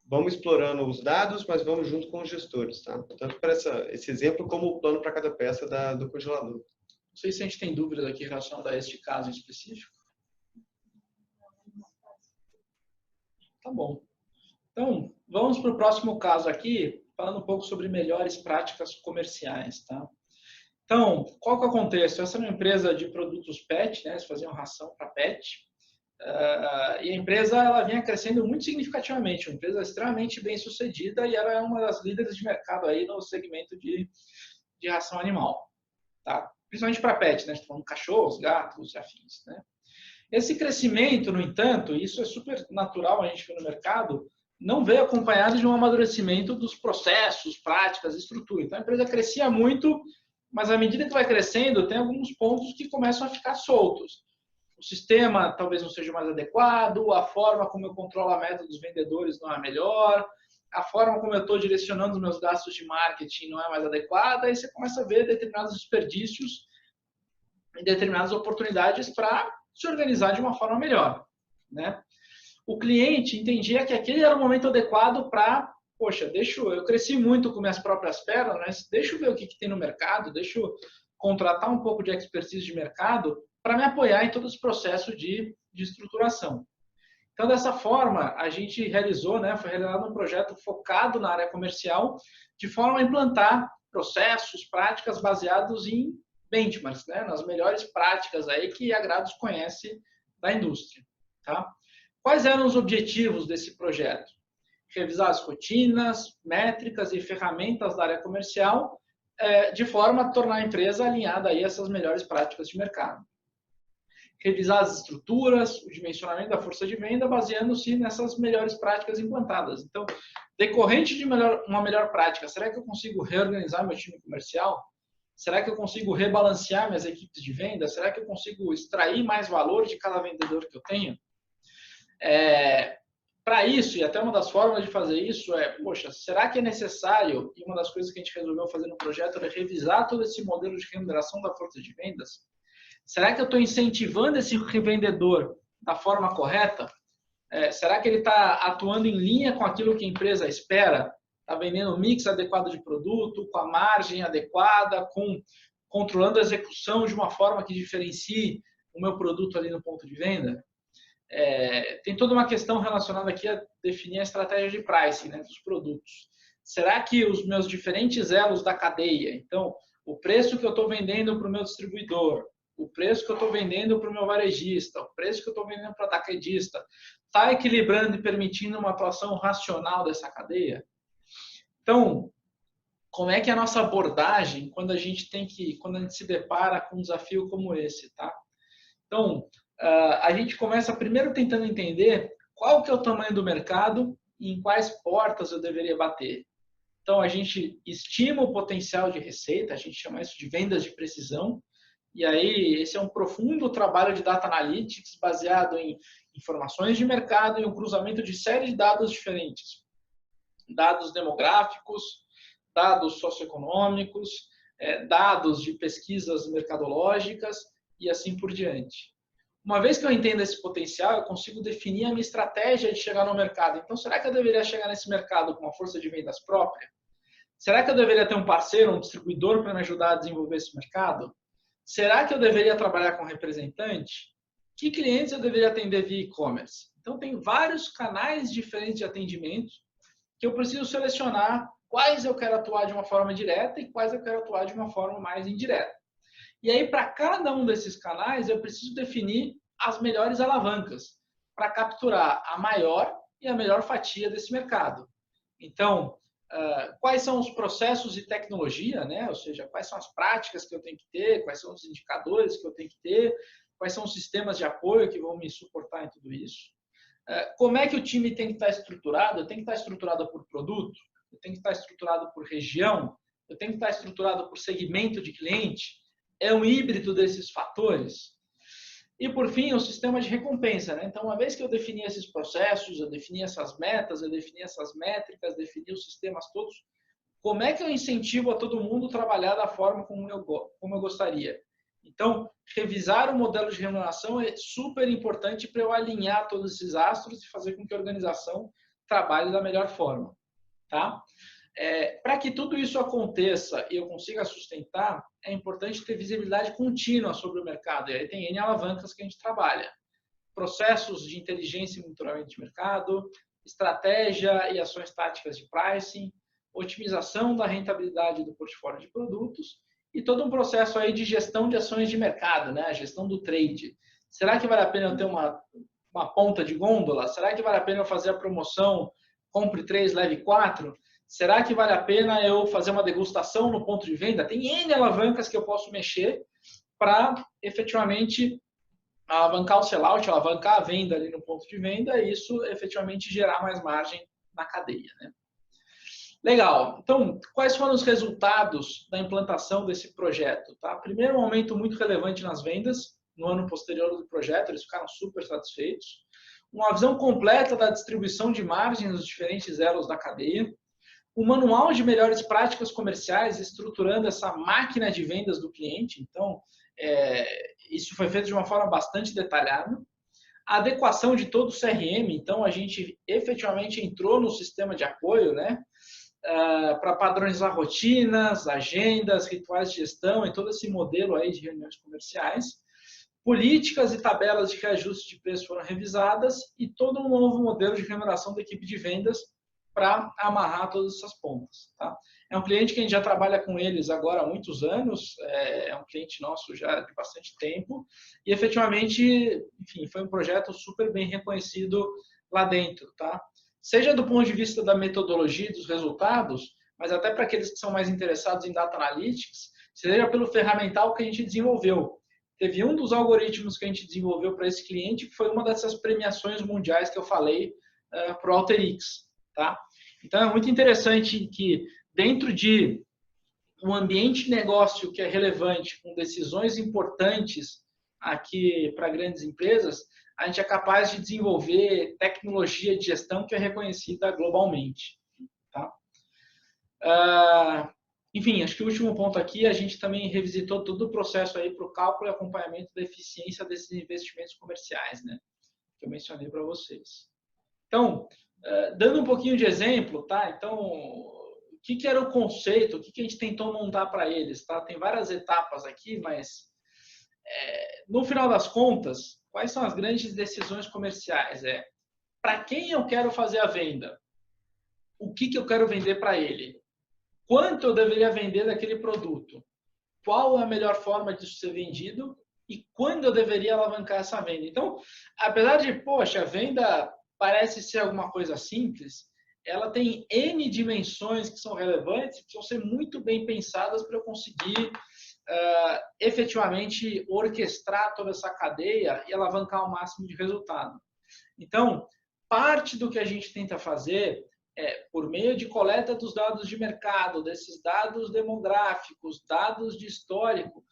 S2: vamos explorando os dados, mas vamos junto com os gestores, tá? Tanto para esse exemplo, como o plano para cada peça do congelador.
S1: Não sei se a gente tem dúvidas aqui em relação a este caso em específico. Tá bom. Então, vamos para o próximo caso aqui, falando um pouco sobre melhores práticas comerciais, tá? Então, qual que é o contexto? Essa é uma empresa de produtos PET, né? Eles faziam ração para PET. E a empresa ela vinha crescendo muito significativamente, uma empresa extremamente bem sucedida e ela é uma das líderes de mercado aí no segmento de ração animal, tá? Principalmente para PET, né? Estamos falando de cachorros, gatos e afins, né? Esse crescimento, no entanto, isso é super natural a gente ver no mercado, não veio acompanhado de um amadurecimento dos processos, práticas, estrutura. Então a empresa crescia muito, mas à medida que vai crescendo, tem alguns pontos que começam a ficar soltos. O sistema talvez não seja mais adequado, a forma como eu controlo a meta dos vendedores não é melhor, a forma como eu estou direcionando os meus gastos de marketing não é mais adequada, e você começa a ver determinados desperdícios e determinadas oportunidades para se organizar de uma forma melhor, né? O cliente entendia que aquele era o momento adequado para, poxa, eu cresci muito com minhas próprias pernas, mas deixa eu ver o que tem no mercado, deixa eu contratar um pouco de expertise de mercado para me apoiar em todo esse processo de estruturação. Então, dessa forma, a gente realizou, né, foi realizado um projeto focado na área comercial, de forma a implantar processos, práticas baseados em benchmarks, né, nas melhores práticas aí que a Grados conhece da indústria. Tá? Quais eram os objetivos desse projeto? Revisar as rotinas, métricas e ferramentas da área comercial, de forma a tornar a empresa alinhada aí a essas melhores práticas de mercado. Revisar as estruturas, o dimensionamento da força de venda, baseando-se nessas melhores práticas implantadas. Então, decorrente de uma melhor prática, será que eu consigo reorganizar meu time comercial? Será que eu consigo rebalancear minhas equipes de venda? Será que eu consigo extrair mais valor de cada vendedor que eu tenho? Para isso, e até uma das formas de fazer isso poxa, será que é necessário, e uma das coisas que a gente resolveu fazer no projeto era revisar todo esse modelo de remuneração da força de vendas? Será que eu estou incentivando esse revendedor da forma correta? Será que ele está atuando em linha com aquilo que a empresa espera? Está vendendo um mix adequado de produto, com a margem adequada, controlando a execução de uma forma que diferencie o meu produto ali no ponto de venda? Tem toda uma questão relacionada aqui a definir a estratégia de pricing, né, dos produtos. Será que os meus diferentes elos da cadeia, então, o preço que eu estou vendendo para o meu distribuidor, o preço que eu estou vendendo para o meu varejista, o preço que eu estou vendendo para o atacadista, está equilibrando e permitindo uma atuação racional dessa cadeia? Então, como é que é a nossa abordagem quando a gente se depara com um desafio como esse, tá? Então, a gente começa primeiro tentando entender qual que é o tamanho do mercado e em quais portas eu deveria bater. Então, a gente estima o potencial de receita, a gente chama isso de vendas de precisão, e aí esse é um profundo trabalho de data analytics baseado em informações de mercado e um cruzamento de série de dados diferentes. Dados demográficos, dados socioeconômicos, dados de pesquisas mercadológicas e assim por diante. Uma vez que eu entendo esse potencial, eu consigo definir a minha estratégia de chegar no mercado. Então, será que eu deveria chegar nesse mercado com uma força de vendas própria? Será que eu deveria ter um parceiro, um distribuidor para me ajudar a desenvolver esse mercado? Será que eu deveria trabalhar com representante? Que clientes eu deveria atender via e-commerce? Então, tem vários canais diferentes de atendimento que eu preciso selecionar quais eu quero atuar de uma forma direta e quais eu quero atuar de uma forma mais indireta. E aí, para cada um desses canais, eu preciso definir as melhores alavancas para capturar a maior e a melhor fatia desse mercado. Então, quais são os processos e tecnologia, né? Ou seja, quais são as práticas que eu tenho que ter, quais são os indicadores que eu tenho que ter, quais são os sistemas de apoio que vão me suportar em tudo isso. Como é que o time tem que estar estruturado? Eu tenho que estar estruturado por produto, eu tenho que estar estruturado por região, eu tenho que estar estruturado por segmento de cliente. É um híbrido desses fatores. E, por fim, o sistema de recompensa, né? Então, uma vez que eu defini esses processos, eu defini essas metas, eu defini essas métricas, defini os sistemas todos, como é que eu incentivo a todo mundo a trabalhar da forma como eu gostaria? Então, revisar o modelo de remuneração é super importante para eu alinhar todos esses astros e fazer com que a organização trabalhe da melhor forma. Tá? Para que tudo isso aconteça e eu consiga sustentar, é importante ter visibilidade contínua sobre o mercado. E aí tem N alavancas que a gente trabalha. Processos de inteligência e monitoramento de mercado, estratégia e ações táticas de pricing, otimização da rentabilidade do portfólio de produtos e todo um processo aí de gestão de ações de mercado, né? A gestão do trade. Será que vale a pena eu ter uma ponta de gôndola? Será que vale a pena eu fazer a promoção compre 3, leve 4? Será que vale a pena eu fazer uma degustação no ponto de venda? Tem N alavancas que eu posso mexer para efetivamente alavancar o sellout, alavancar a venda ali no ponto de venda e isso efetivamente gerar mais margem na cadeia, né? Legal. Então, quais foram os resultados da implantação desse projeto? Tá? Primeiro, um aumento muito relevante nas vendas no ano posterior do projeto, eles ficaram super satisfeitos. uma visão completa da distribuição de margem nos diferentes elos da cadeia, um manual de melhores práticas comerciais, estruturando essa máquina de vendas do cliente. Então, isso foi feito de uma forma bastante detalhada. A adequação de todo o CRM, então a gente efetivamente entrou no sistema de apoio, né, para padronizar rotinas, agendas, rituais de gestão e todo esse modelo aí de reuniões comerciais. Políticas e tabelas de reajuste de preço foram revisadas e todo um novo modelo de remuneração da equipe de vendas para amarrar todas essas pontas. Tá? É um cliente que a gente já trabalha com eles agora há muitos anos, é um cliente nosso já de bastante tempo e efetivamente, enfim, foi um projeto super bem reconhecido lá dentro. Tá? Seja do ponto de vista da metodologia e dos resultados, mas até para aqueles que são mais interessados em Data Analytics, seja pelo ferramental que a gente desenvolveu. Teve um dos algoritmos que a gente desenvolveu para esse cliente que foi uma dessas premiações mundiais que eu falei para o Alteryx. Tá? Então, é muito interessante que dentro de um ambiente de negócio que é relevante, com decisões importantes aqui para grandes empresas, a gente é capaz de desenvolver tecnologia de gestão que é reconhecida globalmente. Tá? Enfim, acho que o último ponto aqui, a gente também revisitou todo o processo aí para o cálculo e acompanhamento da eficiência desses investimentos comerciais, né? Que eu mencionei para vocês. Então, dando um pouquinho de exemplo, tá? Então, o que era o conceito, o que a gente tentou montar para eles, tá? Tem várias etapas aqui, mas no final das contas, quais são as grandes decisões comerciais? Para quem eu quero fazer a venda? O que eu quero vender para ele? Quanto eu deveria vender daquele produto? Qual é a melhor forma disso ser vendido? E quando eu deveria alavancar essa venda? Então, apesar de, poxa, a venda parece ser alguma coisa simples, ela tem N dimensões que são relevantes, que precisam ser muito bem pensadas para eu conseguir efetivamente orquestrar toda essa cadeia e alavancar o máximo de resultado. Então, parte do que a gente tenta fazer por meio de coleta dos dados de mercado, desses dados demográficos, dados de histórico,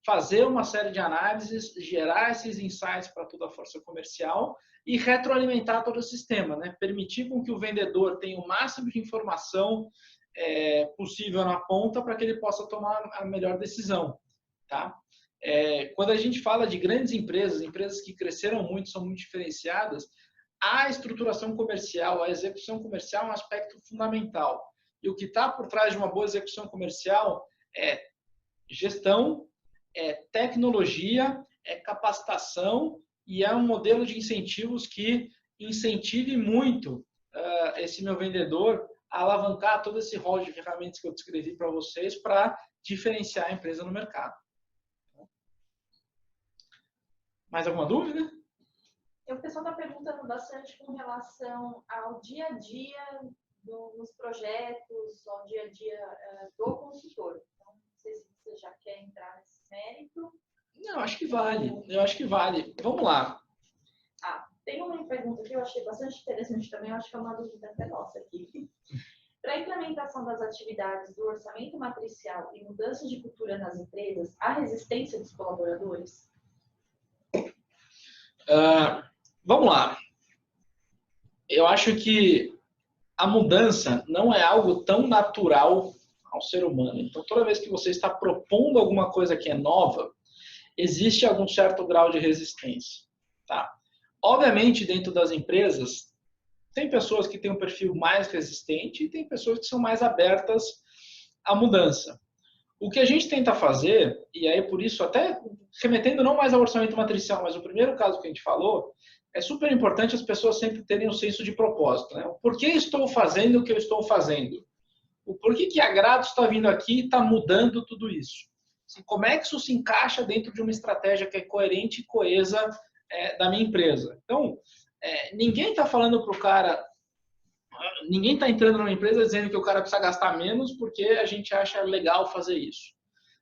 S1: fazer uma série de análises, gerar esses insights para toda a força comercial e retroalimentar todo o sistema, né? Permitir com que o vendedor tenha o máximo de informação possível na ponta para que ele possa tomar a melhor decisão. Tá? Quando a gente fala de grandes empresas, empresas que cresceram muito, são muito diferenciadas, a estruturação comercial, a execução comercial é um aspecto fundamental. E o que está por trás de uma boa execução comercial é gestão, é tecnologia, é capacitação e é um modelo de incentivos que incentive muito esse meu vendedor a alavancar todo esse rol de ferramentas que eu descrevi para vocês para diferenciar a empresa no mercado. Mais alguma dúvida?
S3: O pessoal está perguntando bastante com relação ao dia a dia dos projetos, ao dia a dia do consultor. Então, não sei se você já quer entrar nesse mérito.
S1: Não, acho que vale. Eu acho que vale. Vamos lá.
S3: Tem uma pergunta que eu achei bastante interessante também, eu acho que é uma dúvida até nossa aqui. Para a implementação das atividades do orçamento matricial e mudança de cultura nas empresas, há resistência dos colaboradores?
S1: Vamos lá. Eu acho que a mudança não é algo tão natural ao ser humano. Então, toda vez que você está propondo alguma coisa que é nova, existe algum certo grau de resistência. Tá? Obviamente, dentro das empresas, tem pessoas que têm um perfil mais resistente e tem pessoas que são mais abertas à mudança. O que a gente tenta fazer, e aí por isso até remetendo não mais ao orçamento matricial, mas o primeiro caso que a gente falou, é super importante as pessoas sempre terem um senso de propósito. Né? Por que estou fazendo o que eu estou fazendo? O porquê que a Grados está vindo aqui e está mudando tudo isso? Assim, como é que isso se encaixa dentro de uma estratégia que é coerente e coesa da minha empresa? Então, ninguém está falando para o cara, ninguém está entrando numa empresa dizendo que o cara precisa gastar menos porque a gente acha legal fazer isso.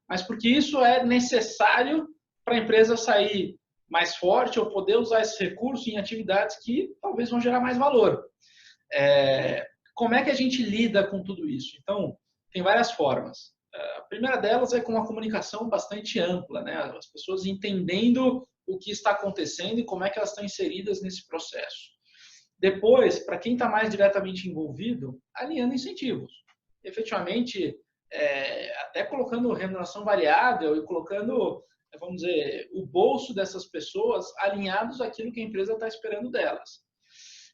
S1: Mas porque isso é necessário para a empresa sair mais forte ou poder usar esse recurso em atividades que talvez vão gerar mais valor. Como é que a gente lida com tudo isso? Então, tem várias formas. A primeira delas é com uma comunicação bastante ampla, né? As pessoas entendendo o que está acontecendo e como é que elas estão inseridas nesse processo. Depois, para quem está mais diretamente envolvido, alinhando incentivos. Efetivamente, até colocando remuneração variável e colocando, vamos dizer, o bolso dessas pessoas alinhados àquilo que a empresa está esperando delas.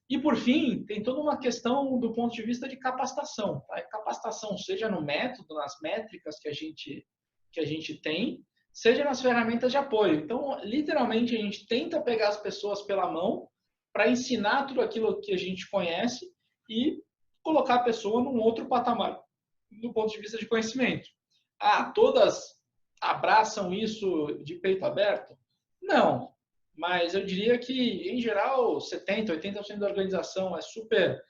S1: E, por fim, tem toda uma questão do ponto de vista de capacitação. Tá? Capacitação, seja no método, nas métricas que a gente tem, seja nas ferramentas de apoio. Então, literalmente, a gente tenta pegar as pessoas pela mão para ensinar tudo aquilo que a gente conhece e colocar a pessoa num outro patamar, do ponto de vista de conhecimento. Todas abraçam isso de peito aberto? Não. Mas eu diria que, em geral, 70%, 80% da organização é super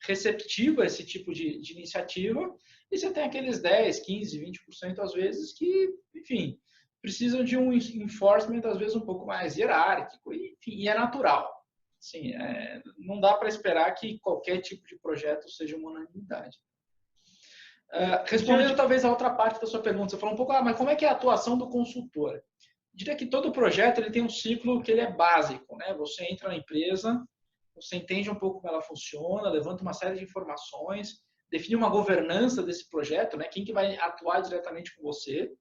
S1: receptiva a esse tipo de iniciativa. E você tem aqueles 10%, 15%, 20% às vezes que, enfim, precisam de um enforcement, às vezes, um pouco mais hierárquico. Enfim, e é natural. Assim, não dá para esperar que qualquer tipo de projeto seja uma unanimidade. Respondendo talvez a outra parte da sua pergunta, você falou um pouco, mas como é que é a atuação do consultor? Eu diria que todo projeto ele tem um ciclo que ele é básico, né? Você entra na empresa, você entende um pouco como ela funciona, levanta uma série de informações, define uma governança desse projeto, né? Quem que vai atuar diretamente com você.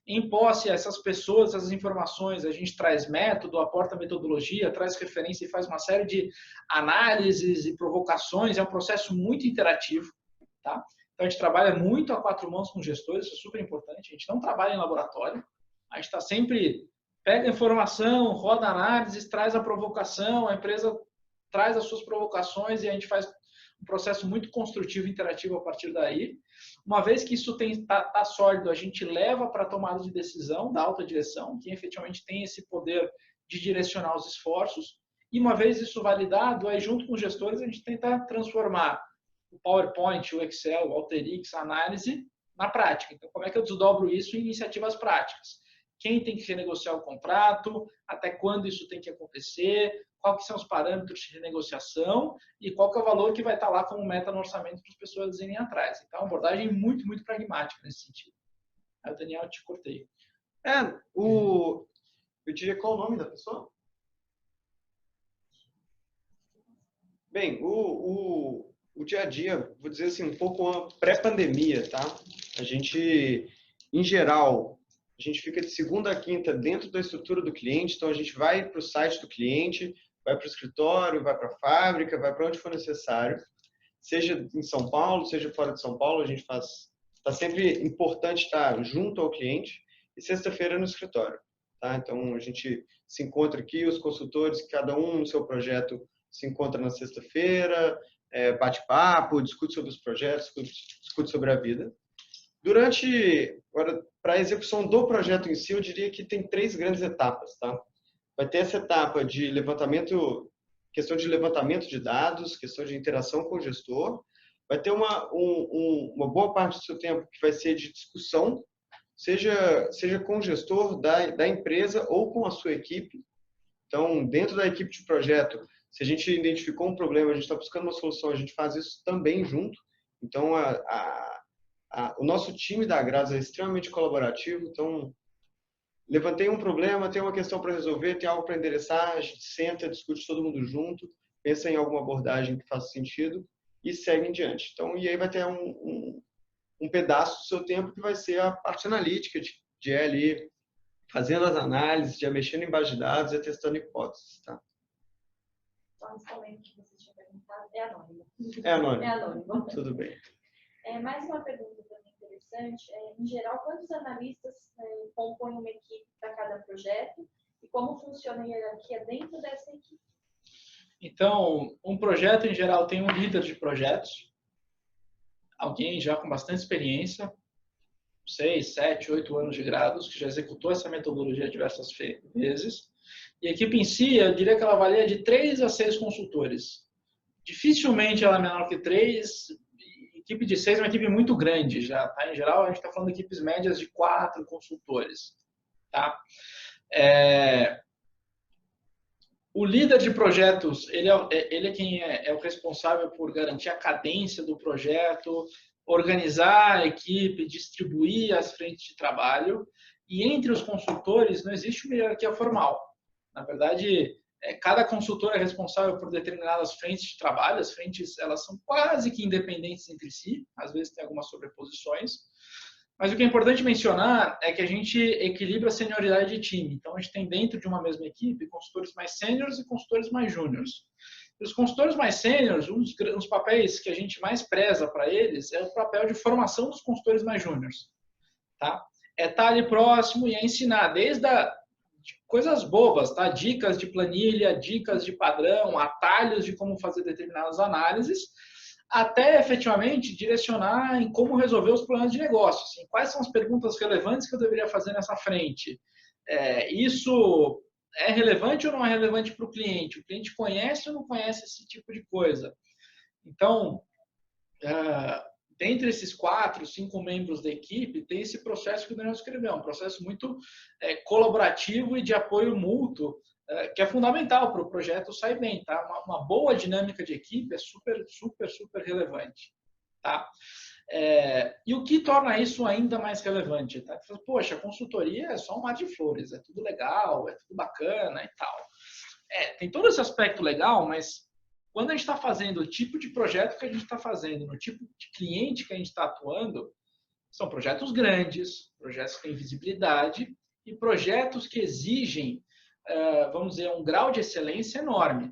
S1: Em posse essas pessoas, essas informações, a gente traz método, aporta metodologia, traz referência e faz uma série de análises e provocações. É um processo muito interativo, tá? Então, a gente trabalha muito a 4 mãos com gestores, isso é super importante. A gente não trabalha em laboratório. A gente está sempre, pega a informação, roda análises, traz a provocação, a empresa traz as suas provocações e a gente faz um processo muito construtivo e interativo a partir daí. Uma vez que isso está sólido, a gente leva para a tomada de decisão da alta direção, que efetivamente tem esse poder de direcionar os esforços. E uma vez isso validado, aí junto com os gestores, a gente tenta transformar o PowerPoint, o Excel, o Alteryx, a análise na prática. Então, como é que eu desdobro isso em iniciativas práticas? Quem tem que renegociar o contrato, até quando isso tem que acontecer, quais são os parâmetros de renegociação e qual que é o valor que vai estar lá como meta no orçamento para as pessoas irem atrás. Então, é uma abordagem muito, muito pragmática nesse sentido. Aí, Daniel, eu te cortei.
S2: Eu diria qual o nome da pessoa? Bem, o dia a dia, vou dizer assim, um pouco pré-pandemia, tá? A gente, em geral, a gente fica de segunda a quinta dentro da estrutura do cliente, então a gente vai para o site do cliente, vai para o escritório, vai para a fábrica, vai para onde for necessário, seja em São Paulo, seja fora de São Paulo, a gente está sempre importante estar junto ao cliente e sexta-feira no escritório, tá? Então a gente se encontra aqui, os consultores, cada um no seu projeto se encontra na sexta-feira, bate papo, discute sobre os projetos, discute sobre a vida. Agora, para a execução do projeto em si, eu diria que tem 3 grandes etapas, tá? Vai ter essa etapa de levantamento, questão de levantamento de dados, questão de interação com o gestor. Vai ter uma boa parte do seu tempo que vai ser de discussão, seja com o gestor da empresa ou com a sua equipe. Então, dentro da equipe de projeto, se a gente identificou um problema, a gente está buscando uma solução, a gente faz isso também junto. Então, o nosso time da Agrados é extremamente colaborativo. Então, levantei um problema, tem uma questão para resolver, tem algo para endereçar, a gente senta, discute todo mundo junto, pensa em alguma abordagem que faça sentido e segue em diante. Então, e aí vai ter um pedaço do seu tempo que vai ser a parte analítica, de ir ali fazendo as análises, de mexendo em base de dados e testando hipóteses, tá?
S3: Só respondendo o que você tinha perguntado, é anônimo.
S2: É anônimo.
S3: É anônimo.
S2: Tudo bem.
S3: Mais uma pergunta também interessante. Em geral, quantos analistas compõem uma equipe para cada projeto e como funciona a hierarquia dentro dessa equipe?
S1: Então, um projeto, em geral, tem um líder de projetos, alguém já com bastante experiência, 6, 7, 8 anos de grados, que já executou essa metodologia diversas vezes. E a equipe em si, eu diria que ela varia de 3 a 6 consultores. Dificilmente ela é menor que 3. Equipe de 6 é uma equipe muito grande já, tá? Em geral, a gente está falando de equipes médias de 4 consultores, tá? O líder de projetos, ele é quem é o responsável por garantir a cadência do projeto, organizar a equipe, distribuir as frentes de trabalho. E entre os consultores não existe uma hierarquia formal. Na verdade, Cada consultor é responsável por determinadas frentes de trabalho. As frentes, elas são quase que independentes entre si, às vezes tem algumas sobreposições. Mas o que é importante mencionar é que a gente equilibra a senioridade de time. Então, a gente tem dentro de uma mesma equipe consultores mais sêniores e consultores mais júniores. Os consultores mais sêniores, um dos papéis que a gente mais preza para eles é o papel de formação dos consultores mais júniores. Tá? É estar ali próximo e é ensinar desde coisas bobas, tá? Dicas de planilha, dicas de padrão, atalhos de como fazer determinadas análises, até efetivamente direcionar em como resolver os problemas de negócio. Assim, quais são as perguntas relevantes que eu deveria fazer nessa frente? Isso é relevante ou não é relevante para o cliente? O cliente conhece ou não conhece esse tipo de coisa? Então, dentre esses 4, 5 membros da equipe, tem esse processo que o Daniel escreveu, um processo muito colaborativo e de apoio mútuo, que é fundamental para o projeto sair bem. Tá? Uma boa dinâmica de equipe é super, super, super relevante. Tá? E o que torna isso ainda mais relevante? Tá? Poxa, a consultoria é só um mar de flores, é tudo legal, é tudo bacana e tal. Tem todo esse aspecto legal, mas quando a gente está fazendo o tipo de projeto que a gente está fazendo, no tipo de cliente que a gente está atuando, são projetos grandes, projetos que têm visibilidade e projetos que exigem, vamos dizer, um grau de excelência enorme.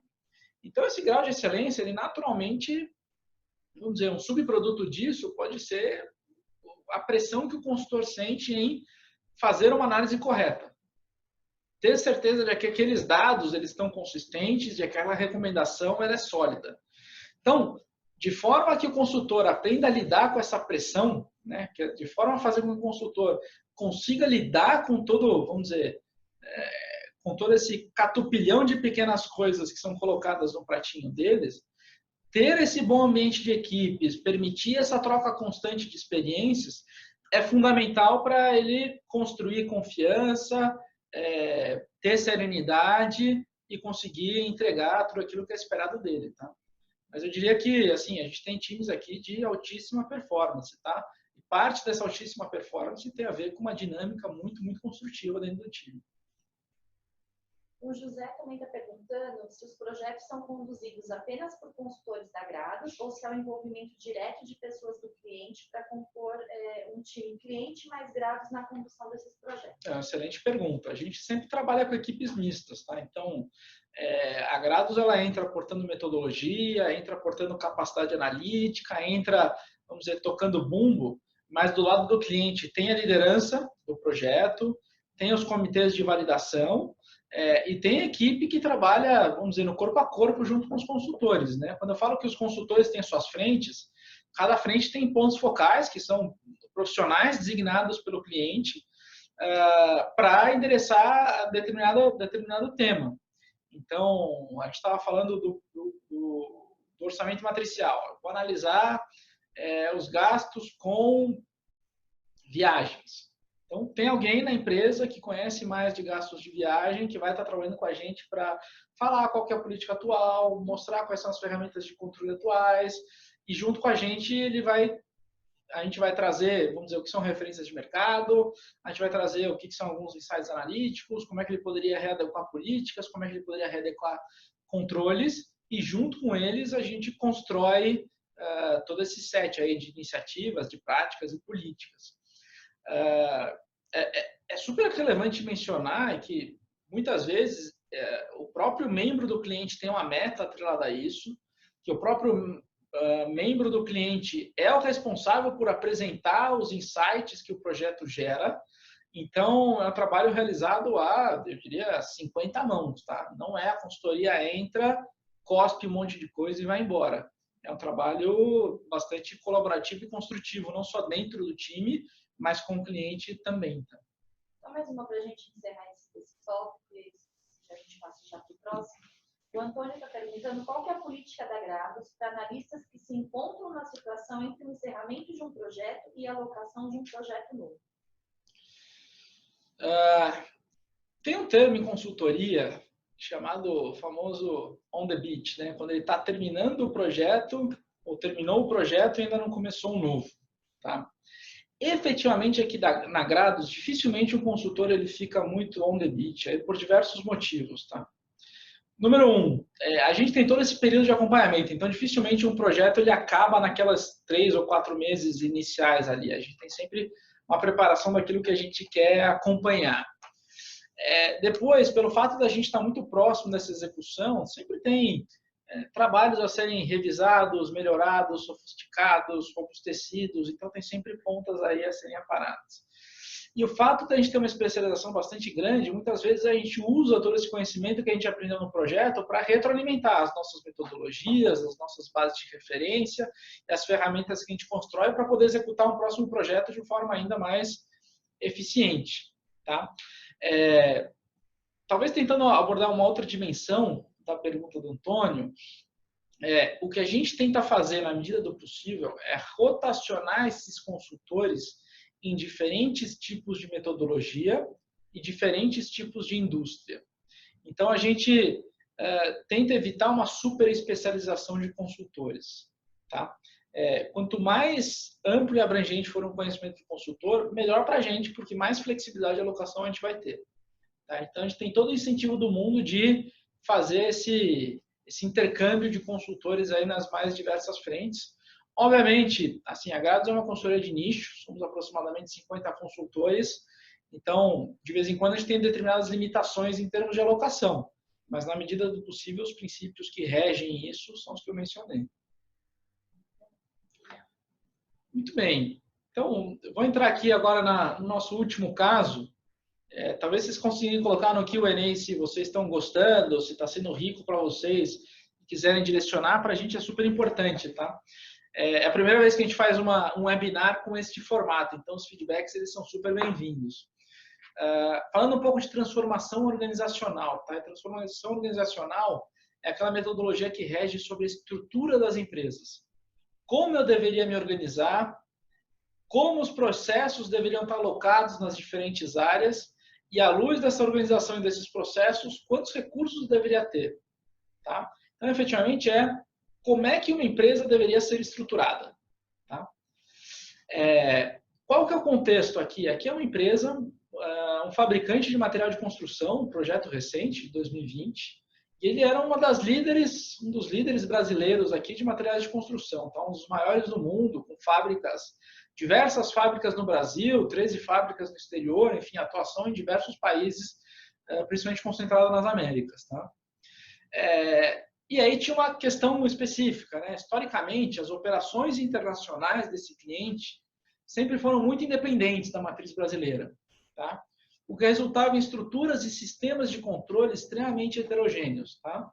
S1: Então, esse grau de excelência, ele naturalmente, vamos dizer, um subproduto disso pode ser a pressão que o consultor sente em fazer uma análise correta. Ter certeza de que aqueles dados eles estão consistentes, de que aquela recomendação ela é sólida. Então, de forma que o consultor aprenda a lidar com essa pressão, né, de forma a fazer com que o consultor consiga lidar com todo, vamos dizer, com todo esse catupilhão de pequenas coisas que são colocadas no pratinho deles, ter esse bom ambiente de equipes, permitir essa troca constante de experiências, é fundamental para ele construir confiança, ter serenidade e conseguir entregar tudo aquilo que é esperado dele, tá? Mas eu diria que, assim, a gente tem times aqui de altíssima performance, tá? E parte dessa altíssima performance tem a ver com uma dinâmica muito, muito construtiva dentro do time.
S3: O José também está perguntando se os projetos são conduzidos apenas por consultores da Grados ou se há um envolvimento direto de pessoas do cliente para compor um time cliente mais Grados na condução desses projetos.
S1: É uma excelente pergunta. A gente sempre trabalha com equipes mistas, tá? Então, a Grados ela entra aportando metodologia, entra aportando capacidade analítica, entra, vamos dizer, tocando bumbo, mas do lado do cliente tem a liderança do projeto, tem os comitês de validação, e tem equipe que trabalha, vamos dizer, no corpo a corpo junto com os consultores, né? Quando eu falo que os consultores têm suas frentes, cada frente tem pontos focais, que são profissionais designados pelo cliente para endereçar determinado tema. Então, a gente estava falando do orçamento matricial. Eu vou analisar os gastos com viagens. Então, tem alguém na empresa que conhece mais de gastos de viagem, que vai estar trabalhando com a gente para falar qual que é a política atual, mostrar quais são as ferramentas de controle atuais, e junto com a gente, a gente vai trazer, vamos dizer, o que são referências de mercado, a gente vai trazer o que são alguns insights analíticos, como é que ele poderia readequar políticas, como é que ele poderia readequar controles, e junto com eles a gente constrói todo esse set aí de iniciativas, de práticas e políticas. É super relevante mencionar que muitas vezes o próprio membro do cliente tem uma meta atrelada a isso, que o próprio membro do cliente é o responsável por apresentar os insights que o projeto gera. Então, é um trabalho realizado eu diria, 50 mãos, tá? Não é a consultoria entra, cospe um monte de coisa e vai embora. É um trabalho bastante colaborativo e construtivo, não só dentro do time, mas com o cliente também. Tá?
S3: Só mais uma para a gente encerrar esse tópico e a gente passa já para o próximo. O Antônio está perguntando qual que é a política da Grados para analistas que se encontram na situação entre o encerramento de um projeto e a alocação de um projeto novo.
S1: Tem um termo em consultoria chamado famoso on the beach, né? Quando ele está terminando o projeto ou terminou o projeto e ainda não começou um novo. Tá? Efetivamente, aqui na Grados, dificilmente um consultor ele fica muito on the beach, por diversos motivos. Tá? Número 1, a gente tem todo esse período de acompanhamento, então dificilmente um projeto ele acaba naquelas 3 ou 4 meses iniciais ali. A gente tem sempre uma preparação daquilo que a gente quer acompanhar. Depois, pelo fato da gente estar muito próximo dessa execução, sempre tem trabalhos a serem revisados, melhorados, sofisticados, robustecidos, então tem sempre pontas aí a serem aparadas. E o fato de a gente ter uma especialização bastante grande, muitas vezes a gente usa todo esse conhecimento que a gente aprendeu no projeto para retroalimentar as nossas metodologias, as nossas bases de referência e as ferramentas que a gente constrói para poder executar um próximo projeto de forma ainda mais eficiente. Tá? Talvez tentando abordar uma outra dimensão da pergunta do Antônio, o que a gente tenta fazer na medida do possível é rotacionar esses consultores em diferentes tipos de metodologia e diferentes tipos de indústria. Então, a gente tenta evitar uma super especialização de consultores. Tá? Quanto mais amplo e abrangente for um conhecimento do consultor, melhor para a gente, porque mais flexibilidade de alocação a gente vai ter. Tá? Então, a gente tem todo o incentivo do mundo de fazer esse intercâmbio de consultores aí nas mais diversas frentes. Obviamente, assim, a Grados é uma consultoria de nicho, somos aproximadamente 50 consultores, então, de vez em quando, a gente tem determinadas limitações em termos de alocação, mas na medida do possível, os princípios que regem isso são os que eu mencionei. Muito bem. Então, eu vou entrar aqui agora no nosso último caso. Talvez vocês consigam colocar no Q&A se vocês estão gostando, se está sendo rico para vocês, quiserem direcionar, para a gente é super importante, tá? É a primeira vez que a gente faz um webinar com este formato, então os feedbacks eles são super bem-vindos. Falando um pouco de transformação organizacional, tá? A transformação organizacional é aquela metodologia que rege sobre a estrutura das empresas. Como eu deveria me organizar, como os processos deveriam estar alocados nas diferentes áreas e, à luz dessa organização e desses processos, quantos recursos deveria ter. Tá? Então, efetivamente, como é que uma empresa deveria ser estruturada. Tá? Qual que é o contexto aqui? Aqui é uma empresa, um fabricante de material de construção, um projeto recente, de 2020, e ele era um dos líderes brasileiros aqui de materiais de construção, tá? Um dos maiores do mundo, com diversas fábricas no Brasil, 13 fábricas no exterior, enfim, atuação em diversos países, principalmente concentrada nas Américas. Tá? E aí tinha uma questão específica, né? Historicamente, as operações internacionais desse cliente sempre foram muito independentes da matriz brasileira, tá? O que resultava em estruturas e sistemas de controle extremamente heterogêneos. Tá?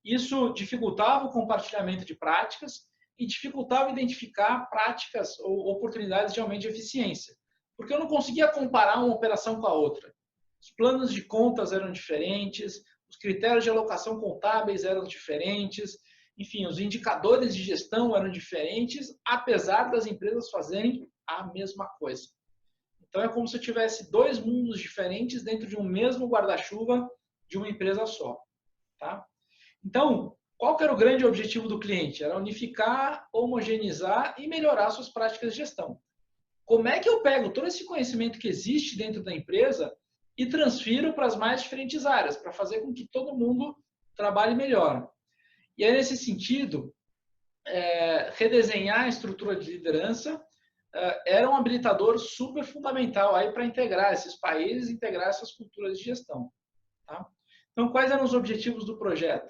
S1: Isso dificultava o compartilhamento de práticas e dificultava identificar práticas ou oportunidades de aumento de eficiência, porque eu não conseguia comparar uma operação com a outra. Os planos de contas eram diferentes, os critérios de alocação contábeis eram diferentes, enfim, os indicadores de gestão eram diferentes, apesar das empresas fazerem a mesma coisa. Então, é como se eu tivesse dois mundos diferentes dentro de um mesmo guarda-chuva de uma empresa só. Tá? Então, qual que era o grande objetivo do cliente? Era unificar, homogeneizar e melhorar suas práticas de gestão. Como é que eu pego todo esse conhecimento que existe dentro da empresa e transfiro para as mais diferentes áreas, para fazer com que todo mundo trabalhe melhor? E aí, nesse sentido, redesenhar a estrutura de liderança era um habilitador super fundamental para integrar esses países, integrar essas culturas de gestão. Tá? Então, quais eram os objetivos do projeto?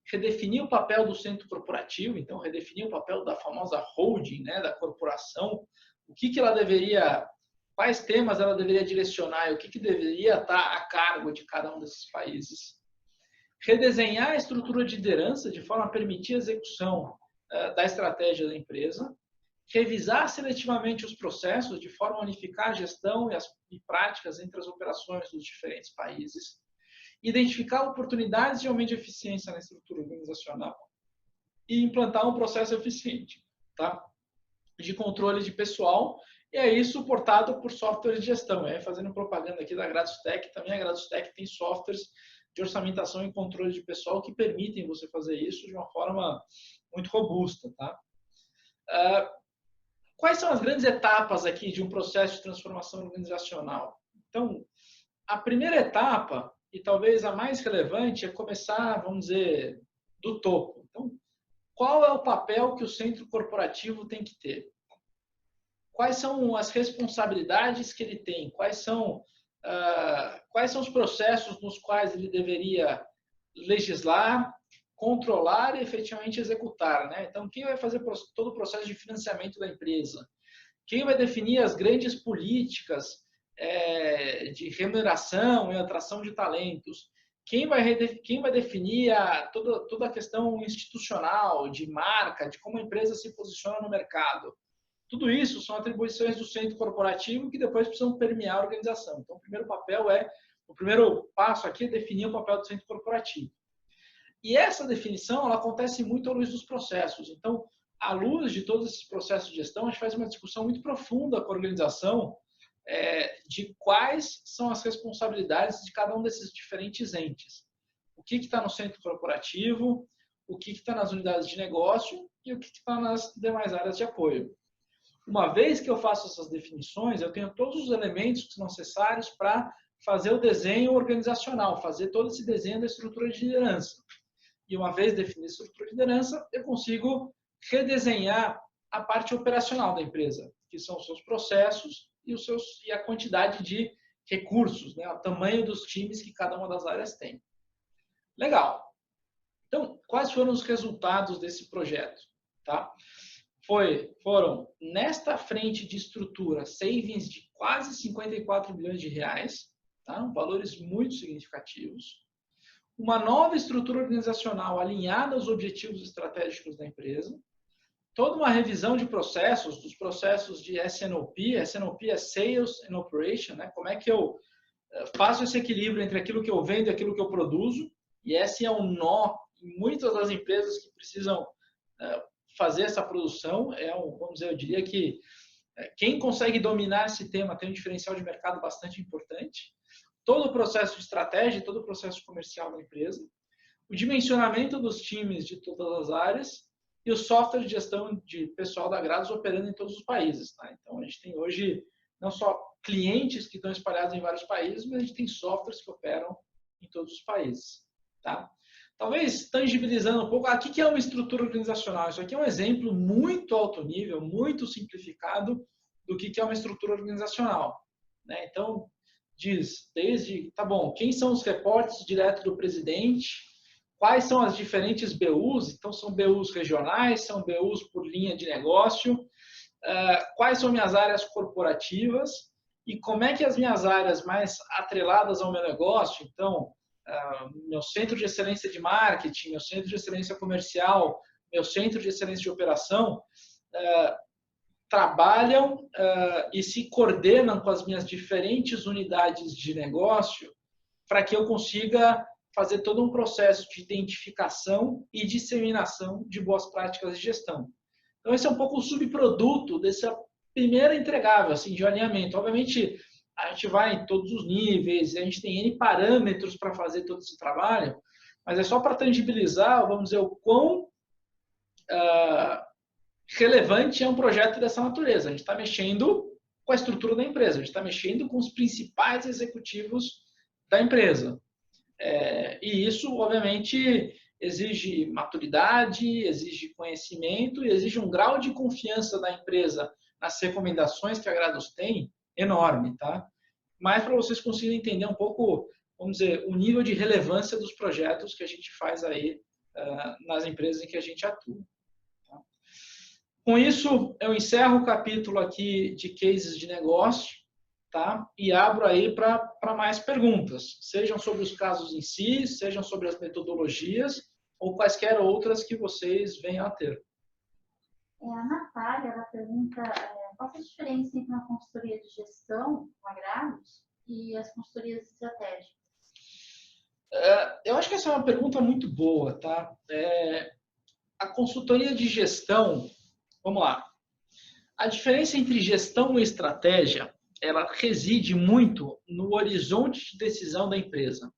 S1: Redefinir o papel do centro corporativo, então redefinir o papel da famosa holding, né, da corporação, quais temas ela deveria direcionar e o que deveria estar a cargo de cada um desses países. Redesenhar a estrutura de liderança de forma a permitir a execução da estratégia da empresa. Revisar seletivamente os processos de forma a unificar a gestão e práticas entre as operações dos diferentes países. Identificar oportunidades de aumento de eficiência na estrutura organizacional e implantar um processo eficiente, tá? De controle de pessoal, e aí suportado por softwares de gestão. Fazendo propaganda aqui da Gradostec, também a Gradostec tem softwares de orçamentação e controle de pessoal que permitem você fazer isso de uma forma muito robusta. Tá? Quais são as grandes etapas aqui de um processo de transformação organizacional? Então, a primeira etapa e talvez a mais relevante, é começar, vamos dizer, do topo. Então, qual é o papel que o centro corporativo tem que ter? Quais são as responsabilidades que ele tem? Quais são os processos nos quais ele deveria legislar, controlar e efetivamente executar, né? Então, quem vai fazer todo o processo de financiamento da empresa? Quem vai definir as grandes políticas de remuneração e atração de talentos? Quem vai definir toda a questão institucional, de marca, de como a empresa se posiciona no mercado? Tudo isso são atribuições do centro corporativo que depois precisam permear a organização. Então, o primeiro passo aqui é definir o papel do centro corporativo. E essa definição, ela acontece muito à luz dos processos. Então, à luz de todos esses processos de gestão, a gente faz uma discussão muito profunda com a organização de quais são as responsabilidades de cada um desses diferentes entes. O que está no centro corporativo, o que está nas unidades de negócio e o que está nas demais áreas de apoio. Uma vez que eu faço essas definições, eu tenho todos os elementos que são necessários para fazer o desenho organizacional, fazer todo esse desenho da estrutura de liderança. E uma vez definida a estrutura de liderança, eu consigo redesenhar a parte operacional da empresa, que são os seus processos e a quantidade de recursos, né, o tamanho dos times que cada uma das áreas tem. Legal. Então, quais foram os resultados desse projeto? Tá? Foram, nesta frente de estrutura, savings de quase 54 bilhões de reais, tá? Valores muito significativos. Uma nova estrutura organizacional alinhada aos objetivos estratégicos da empresa. Toda uma revisão de processos, dos processos de S&OP. S&OP é Sales and Operation, né? Como é que eu faço esse equilíbrio entre aquilo que eu vendo e aquilo que eu produzo. E esse é um nó em muitas das empresas que precisam fazer essa produção. Vamos dizer, eu diria que quem consegue dominar esse tema tem um diferencial de mercado bastante importante. Todo o processo de estratégia, todo o processo comercial da empresa, o dimensionamento dos times de todas as áreas e o software de gestão de pessoal da Grados operando em todos os países. Tá? Então, a gente tem hoje não só clientes que estão espalhados em vários países, mas a gente tem softwares que operam em todos os países. Tá? Talvez tangibilizando um pouco, o que é uma estrutura organizacional? Isso aqui é um exemplo muito alto nível, muito simplificado do que é uma estrutura organizacional. Né? Então, diz desde, tá bom, quem são os reportes direto do presidente, quais são as diferentes BUs, então são BUs regionais, são BUs por linha de negócio, quais são minhas áreas corporativas e como é que as minhas áreas mais atreladas ao meu negócio, então, meu centro de excelência de marketing, meu centro de excelência comercial, meu centro de excelência de operação, trabalham e se coordenam com as minhas diferentes unidades de negócio para que eu consiga fazer todo um processo de identificação e disseminação de boas práticas de gestão. Então, esse é um pouco o subproduto dessa primeira entregável, assim, de alinhamento. Obviamente, a gente vai em todos os níveis, a gente tem N parâmetros para fazer todo esse trabalho, mas é só para tangibilizar, vamos dizer, o quão relevante é um projeto dessa natureza. A gente está mexendo com a estrutura da empresa, a gente está mexendo com os principais executivos da empresa. E isso, obviamente, exige maturidade, exige conhecimento e exige um grau de confiança da empresa nas recomendações que a Grados tem enorme, tá? Mas para vocês conseguirem entender um pouco, vamos dizer, o nível de relevância dos projetos que a gente faz aí nas empresas em que a gente atua. Tá? Com isso, eu encerro o capítulo aqui de cases de negócio, tá? E abro aí para mais perguntas, sejam sobre os casos em si, sejam sobre as metodologias ou quaisquer outras que vocês venham a ter.
S3: A Natália, ela pergunta qual é a diferença entre uma consultoria de gestão, com a Grados, e as consultorias estratégicas?
S1: Eu acho que essa é uma pergunta muito boa, tá? A consultoria de gestão, vamos lá. A diferença entre gestão e estratégia, ela reside muito no horizonte de decisão da empresa.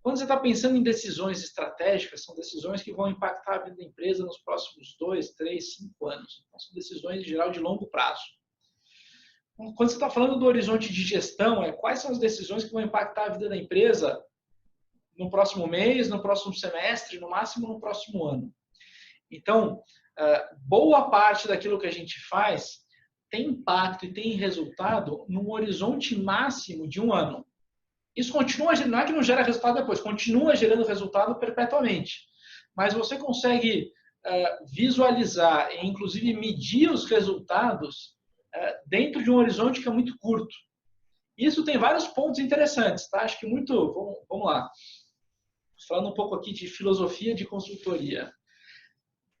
S1: Quando você está pensando em decisões estratégicas, são decisões que vão impactar a vida da empresa nos próximos 2, 3, 5 anos. Então, são decisões, em geral, de longo prazo. quando você está falando do horizonte de gestão, quais são as decisões que vão impactar a vida da empresa no próximo mês, no próximo semestre, no máximo no próximo ano. Então, boa parte daquilo que a gente faz tem impacto e tem resultado num horizonte máximo de um ano. Isso continua, não é que não gera resultado depois, continua gerando resultado perpetuamente. Mas você consegue visualizar e, inclusive, medir os resultados dentro de um horizonte que é muito curto. Isso tem vários pontos interessantes, tá? Acho que muito... Vamos lá. Falando um pouco aqui de filosofia de consultoria.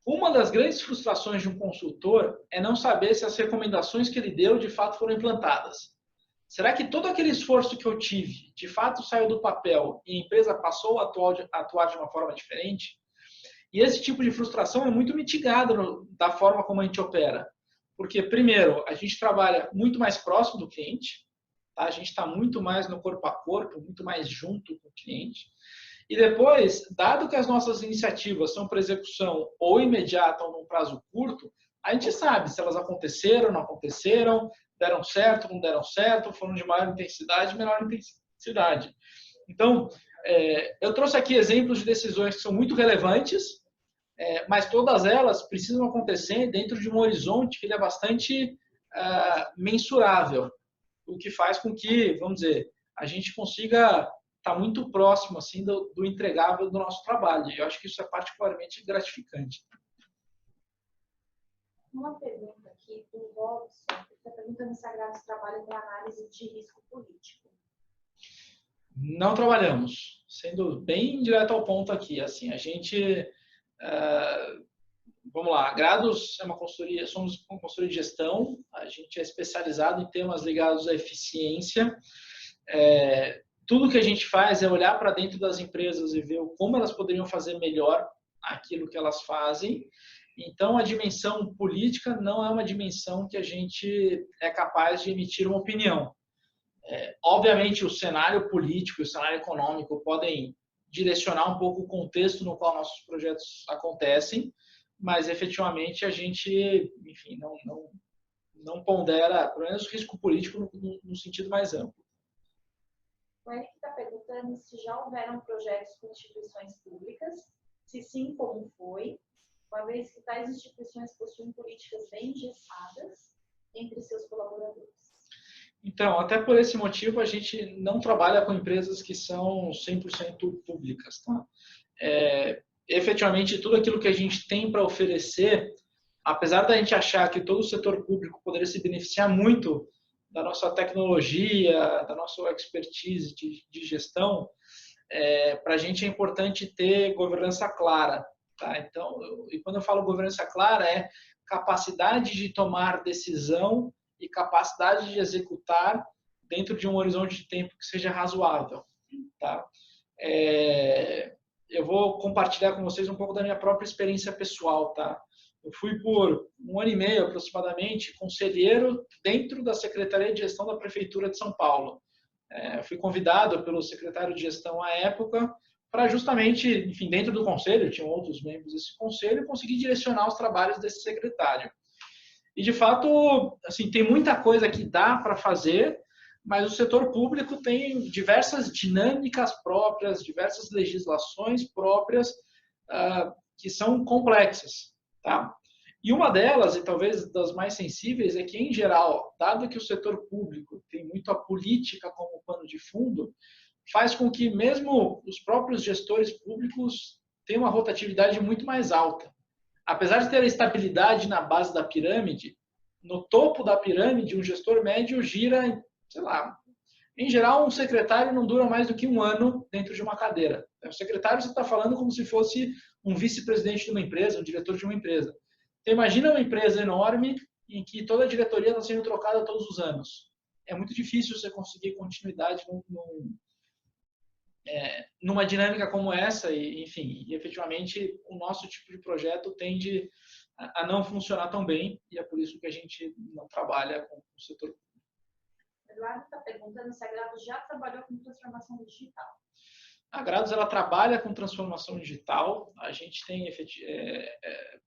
S1: Uma das grandes frustrações de um consultor é não saber se as recomendações que ele deu de fato foram implantadas. Será que todo aquele esforço que eu tive de fato saiu do papel e a empresa passou a atuar de uma forma diferente? E esse tipo de frustração é muito mitigado da forma como a gente opera. Porque, primeiro, a gente trabalha muito mais próximo do cliente, tá? A gente está muito mais no corpo a corpo, muito mais junto com o cliente. E depois, dado que as nossas iniciativas são para execução ou imediata ou num prazo curto, a gente sabe se elas aconteceram, não aconteceram, deram certo, não deram certo, foram de maior intensidade, menor intensidade. Então, eu trouxe aqui exemplos de decisões que são muito relevantes, mas todas elas precisam acontecer dentro de um horizonte que ele é bastante mensurável, o que faz com que, vamos dizer, a gente consiga estar muito próximo assim do entregável do nosso trabalho. E eu acho que isso é particularmente gratificante.
S3: Uma pergunta aqui do Robson, que está perguntando se a Grados trabalha com análise de risco político.
S1: Não trabalhamos, sendo bem direto ao ponto aqui. Assim, a gente, vamos lá, a Grados é uma consultoria, somos uma consultoria de gestão, a gente é especializado em temas ligados à eficiência. Tudo que a gente faz é olhar para dentro das empresas e ver como elas poderiam fazer melhor aquilo que elas fazem. Então, a dimensão política não é uma dimensão que a gente é capaz de emitir uma opinião. Obviamente, o cenário político e o cenário econômico podem direcionar um pouco o contexto no qual nossos projetos acontecem, mas, efetivamente, a gente, enfim, não pondera, pelo menos, o risco político no sentido mais amplo.
S3: O Eric está perguntando se já houveram projetos com instituições públicas, se sim, como foi, uma vez que tais instituições possuem políticas bem engessadas entre seus colaboradores.
S1: Então, até por esse motivo, a gente não trabalha com empresas que são 100% públicas. Tá? Efetivamente, tudo aquilo que a gente tem para oferecer, apesar da gente achar que todo o setor público poderia se beneficiar muito da nossa tecnologia, da nossa expertise de gestão, para a gente é importante ter governança clara. Tá? Então, e quando eu falo governança clara, é capacidade de tomar decisão e capacidade de executar dentro de um horizonte de tempo que seja razoável. Tá? Eu vou compartilhar com vocês um pouco da minha própria experiência pessoal. Tá? Eu fui por 1 ano e meio, aproximadamente, conselheiro dentro da Secretaria de Gestão da Prefeitura de São Paulo. Fui convidado pelo secretário de Gestão à época para justamente, enfim, dentro do conselho, tinham outros membros desse conselho, conseguir direcionar os trabalhos desse secretário. E, de fato, assim, tem muita coisa que dá para fazer, mas o setor público tem diversas dinâmicas próprias, diversas legislações próprias que são complexas. Tá? E uma delas, e talvez das mais sensíveis, é que, em geral, dado que o setor público tem muito a política como pano de fundo, faz com que mesmo os próprios gestores públicos tenham uma rotatividade muito mais alta. Apesar de ter a estabilidade na base da pirâmide, no topo da pirâmide, um gestor médio gira, sei lá, em geral, um secretário não dura mais do que 1 ano dentro de uma cadeira. O secretário, você está falando como se fosse um vice-presidente de uma empresa, um diretor de uma empresa. Então, imagina uma empresa enorme em que toda a diretoria está sendo trocada todos os anos. É muito difícil você conseguir continuidade numa dinâmica como essa e, enfim, efetivamente, o nosso tipo de projeto tende a não funcionar tão bem e é por isso que a gente não trabalha com o setor.
S3: O Eduardo está perguntando se a Grados já trabalhou com transformação digital.
S1: A Grados ela trabalha com transformação digital. A gente tem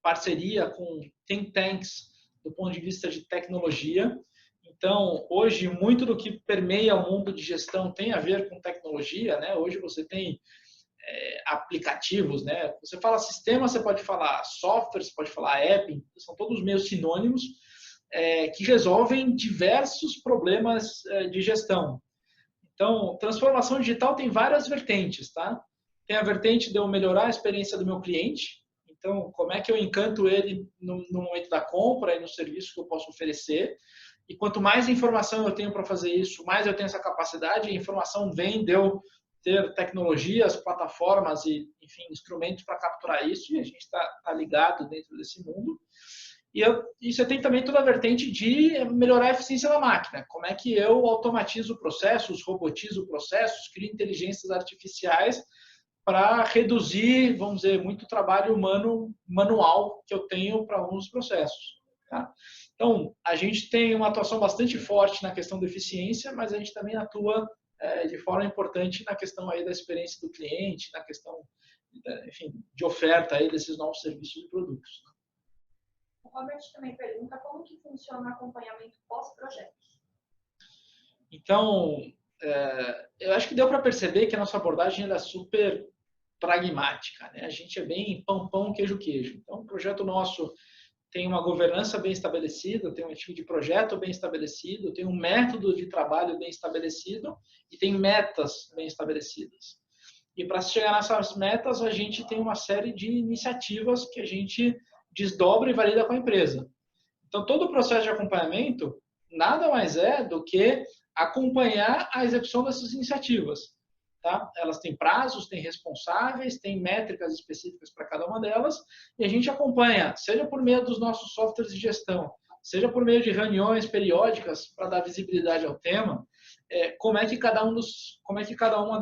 S1: parceria com think tanks do ponto de vista de tecnologia. Então, hoje, muito do que permeia o mundo de gestão tem a ver com tecnologia, né? Hoje você tem aplicativos, né? Você fala sistema, você pode falar software, você pode falar app, são todos meio sinônimos que resolvem diversos problemas de gestão. Então, transformação digital tem várias vertentes, tá? Tem a vertente de eu melhorar a experiência do meu cliente. Então, como é que eu encanto ele no momento da compra e no serviço que eu posso oferecer. E quanto mais informação eu tenho para fazer isso, mais eu tenho essa capacidade. A informação vem de eu ter tecnologias, plataformas e, enfim, instrumentos para capturar isso. E a gente está ligado dentro desse mundo. E você tem também toda a vertente de melhorar a eficiência da máquina. Como é que eu automatizo processos, robotizo processos, crio inteligências artificiais para reduzir, vamos dizer, muito trabalho humano manual que eu tenho para alguns processos. Tá? Então, a gente tem uma atuação bastante forte na questão da eficiência, mas a gente também atua de forma importante na questão aí da experiência do cliente, na questão, enfim, de oferta aí desses novos serviços e produtos.
S3: O Robert também pergunta como que funciona o acompanhamento pós-projetos.
S1: Então, eu acho que deu para perceber que a nossa abordagem era super pragmática, né? A gente é bem pão, queijo. Então, o projeto nosso tem uma governança bem estabelecida, tem um time de projeto bem estabelecido, tem um método de trabalho bem estabelecido e tem metas bem estabelecidas. E para chegar nessas metas, a gente tem uma série de iniciativas que a gente desdobra e valida com a empresa. Então, todo o processo de acompanhamento nada mais é do que acompanhar a execução dessas iniciativas. Tá? Elas têm prazos, têm responsáveis, têm métricas específicas para cada uma delas, e a gente acompanha, seja por meio dos nossos softwares de gestão, seja por meio de reuniões periódicas para dar visibilidade ao tema, como é que cada uma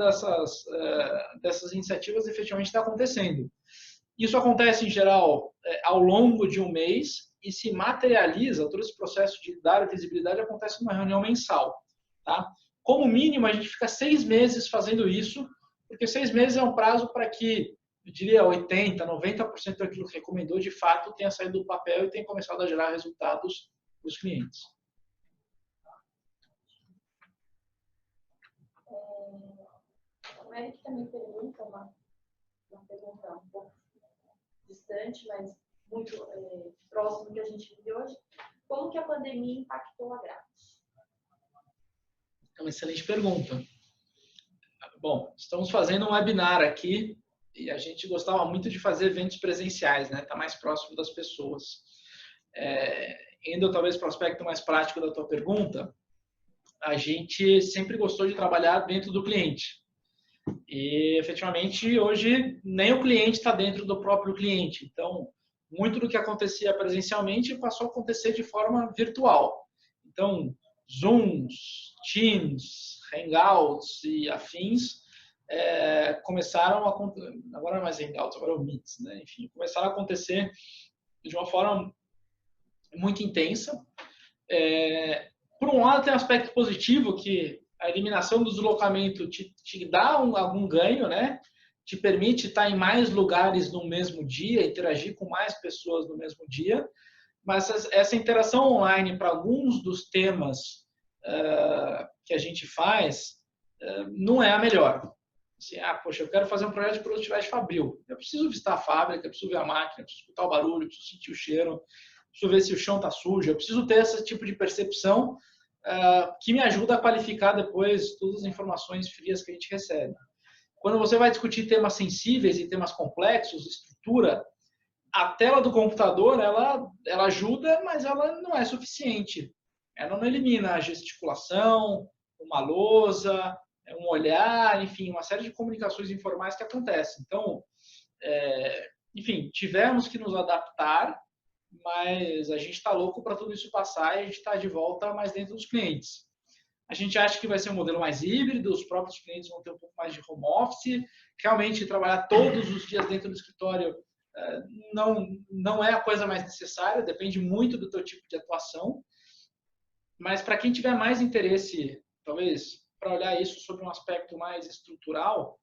S1: dessas iniciativas efetivamente está acontecendo. Isso acontece, em geral, ao longo de um mês e se materializa, todo esse processo de dar visibilidade acontece numa reunião mensal. Tá? Como mínimo, a gente fica 6 meses fazendo isso, porque 6 meses é um prazo para que, eu diria, 80%, 90% daquilo que recomendou, de fato, tenha saído do papel e tenha começado a gerar resultados para os clientes.
S3: O Eric também pergunta, uma pergunta um pouco distante, mas muito próximo do que a gente vive hoje. Como que a pandemia impactou a Gratos?
S1: É uma excelente pergunta. Bom, estamos fazendo um webinar aqui e a gente gostava muito de fazer eventos presenciais, né? Tá mais próximo das pessoas. Indo talvez para o aspecto mais prático da tua pergunta, a gente sempre gostou de trabalhar dentro do cliente. E, efetivamente, hoje nem o cliente está dentro do próprio cliente. Então, muito do que acontecia presencialmente passou a acontecer de forma virtual. Então, Zooms, Teams, Hangouts e afins começaram a acontecer, agora não é mais Hangouts, agora é o Meets, né? Enfim, começaram a acontecer de uma forma muito intensa. Por um lado, tem um aspecto positivo que a eliminação do deslocamento te dá algum ganho, né? Te permite estar em mais lugares no mesmo dia, interagir com mais pessoas no mesmo dia, mas essa interação online para alguns dos temas que a gente faz não é a melhor. Assim, poxa, eu quero fazer um projeto de produtividade fabril. Eu preciso visitar a fábrica, eu preciso ver a máquina, eu preciso escutar o barulho, eu preciso sentir o cheiro, preciso ver se o chão está sujo, eu preciso ter esse tipo de percepção que me ajuda a qualificar depois todas as informações frias que a gente recebe. Quando você vai discutir temas sensíveis e temas complexos, estrutura, a tela do computador, ela ajuda, mas ela não é suficiente. Ela não elimina a gesticulação, uma lousa, um olhar, enfim, uma série de comunicações informais que acontecem. Então, enfim, tivemos que nos adaptar, mas a gente está louco para tudo isso passar e a gente está de volta mais dentro dos clientes. A gente acha que vai ser um modelo mais híbrido, os próprios clientes vão ter um pouco mais de home office, realmente trabalhar todos os dias dentro do escritório não é a coisa mais necessária, depende muito do teu tipo de atuação, mas para quem tiver mais interesse, talvez, para olhar isso sobre um aspecto mais estrutural,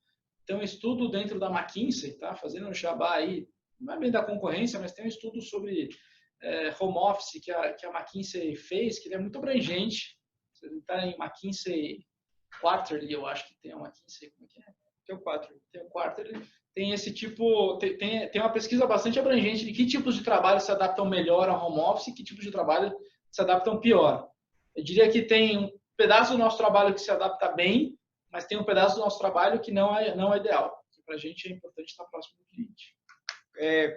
S1: tem um estudo dentro da McKinsey, tá? Fazendo um jabá aí, não é bem da concorrência, mas tem um estudo sobre home office que a McKinsey fez, que ele é muito abrangente. Você está em McKinsey Quarterly, eu acho que tem a McKinsey, como é que é?
S2: Tem o 4.
S1: Tem o Quarterly. Tem esse tipo, tem uma pesquisa bastante abrangente de que tipos de trabalho se adaptam melhor ao home office e que tipos de trabalho se adaptam pior. Eu diria que tem um pedaço do nosso trabalho que se adapta bem, mas tem um pedaço do nosso trabalho que não é ideal. Para a gente é importante estar próximo do cliente.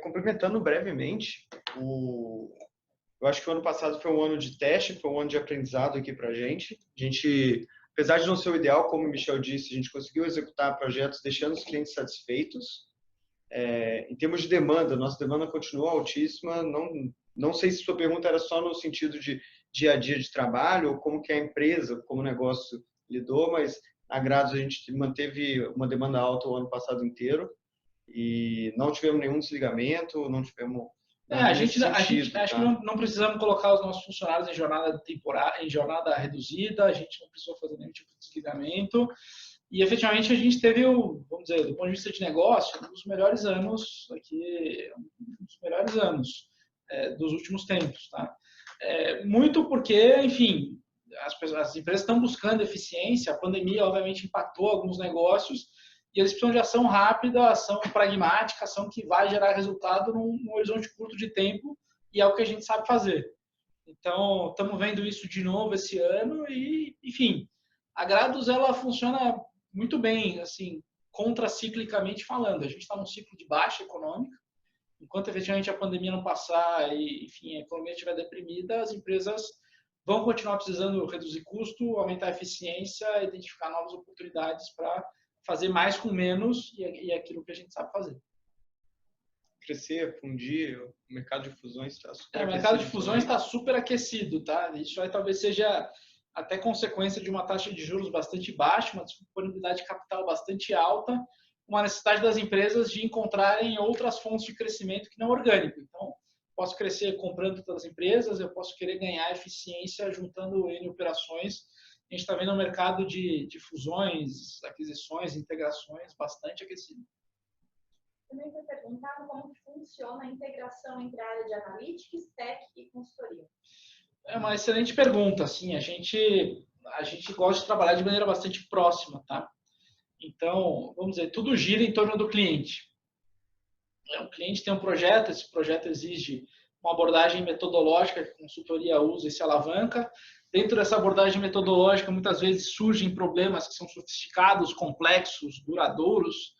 S2: Complementando brevemente, eu acho que o ano passado foi um ano de teste, foi um ano de aprendizado aqui para a gente. A gente, apesar de não ser o ideal, como o Michel disse, a gente conseguiu executar projetos deixando os clientes satisfeitos. Em termos de demanda, nossa demanda continua altíssima. Não sei se sua pergunta era só no sentido de dia a dia de trabalho ou como que a empresa, como negócio lidou, mas a Grados a gente manteve uma demanda alta o ano passado inteiro e não tivemos nenhum desligamento, não tivemos
S1: a gente acho que não precisamos colocar os nossos funcionários em jornada temporária, em jornada reduzida, a gente não precisou fazer nenhum tipo de desligamento. E, efetivamente, a gente teve, vamos dizer, do ponto de vista de negócio, um dos melhores anos dos últimos tempos. Tá? Muito porque, enfim, as empresas estão buscando eficiência, a pandemia, obviamente, impactou alguns negócios e eles precisam de ação rápida, ação pragmática, ação que vai gerar resultado num horizonte curto de tempo e é o que a gente sabe fazer. Então, estamos vendo isso de novo esse ano e, enfim, a Grados, ela funciona muito bem, assim, contraciclicamente falando. A gente está num ciclo de baixa econômica. Enquanto, efetivamente, a pandemia não passar e, enfim, a economia estiver deprimida, as empresas vão continuar precisando reduzir custo, aumentar a eficiência, identificar novas oportunidades para fazer mais com menos e é aquilo que a gente sabe fazer.
S2: Crescer, fundir, o mercado de fusões está super aquecido.
S1: O mercado de fusões está super aquecido, tá? Isso aí talvez seja até consequência de uma taxa de juros bastante baixa, uma disponibilidade de capital bastante alta, uma necessidade das empresas de encontrarem outras fontes de crescimento que não orgânico. Então, posso crescer comprando todas as empresas, eu posso querer ganhar eficiência juntando N operações. A gente está vendo um mercado de fusões, aquisições, integrações bastante aquecido.
S3: Também foi perguntado como funciona a integração entre a área de analytics, tech e consultoria.
S1: É uma excelente pergunta. Assim, a gente gosta de trabalhar de maneira bastante próxima, tá? Então, vamos dizer, tudo gira em torno do cliente. O cliente tem um projeto, esse projeto exige uma abordagem metodológica que a consultoria usa e se alavanca. Dentro dessa abordagem metodológica, muitas vezes surgem problemas que são sofisticados, complexos, duradouros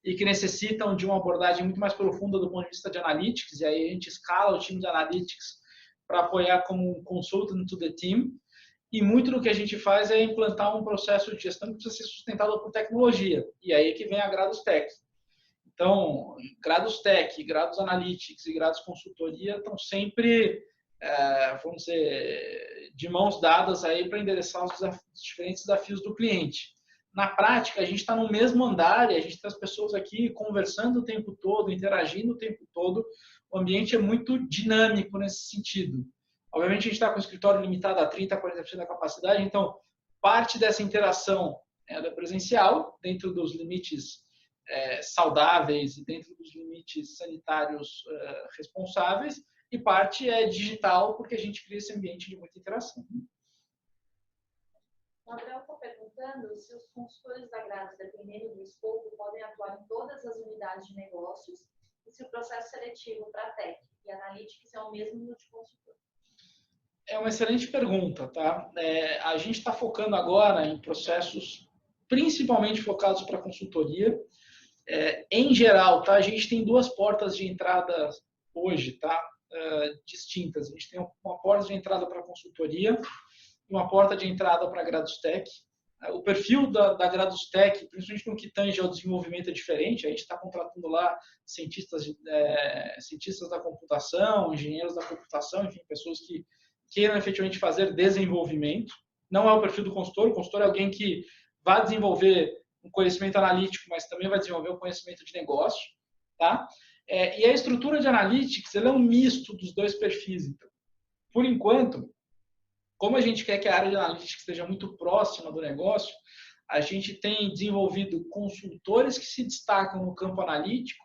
S1: e que necessitam de uma abordagem muito mais profunda do ponto de vista de analytics. E aí a gente escala o time de analytics para apoiar como consultant to the team. E muito do que a gente faz é implantar um processo de gestão que precisa ser sustentado por tecnologia. E aí que vem a Grados Tech. Então, Grados Tech, Grados Analytics e Grados Consultoria estão sempre, vamos dizer, de mãos dadas aí para endereçar os diferentes desafios do cliente. Na prática, a gente está no mesmo andar e a gente tem as pessoas aqui conversando o tempo todo, interagindo o tempo todo. O ambiente é muito dinâmico nesse sentido. Obviamente, a gente está com o escritório limitado a 30%, 40% da capacidade, então parte dessa interação é da presencial, dentro dos limites saudáveis e dentro dos limites sanitários responsáveis, e parte é digital, porque a gente cria esse ambiente de muita interação.
S3: O Gabriel está perguntando se os consultores da Grados, dependendo do escopo, podem atuar em todas as unidades de negócios e se o processo seletivo para Tech e Analytics é o mesmo no de consultor.
S1: É uma excelente pergunta, tá? A gente está focando agora em processos principalmente focados para consultoria. Em geral, tá? A gente tem duas portas de entrada hoje, tá? Distintas. A gente tem uma porta de entrada para consultoria e uma porta de entrada para Grados Tech. O perfil da Grados Tech, principalmente no que tange ao desenvolvimento, é diferente. A gente está contratando lá cientistas da computação, engenheiros da computação, enfim, pessoas que queiram efetivamente fazer desenvolvimento. Não é o perfil do consultor. O consultor é alguém que vai desenvolver um conhecimento analítico, mas também vai desenvolver um conhecimento de negócio. Tá? E a estrutura de analytics ela é um misto dos dois perfis. Então, por enquanto, como a gente quer que a área de analytics esteja muito próxima do negócio, a gente tem desenvolvido consultores que se destacam no campo analítico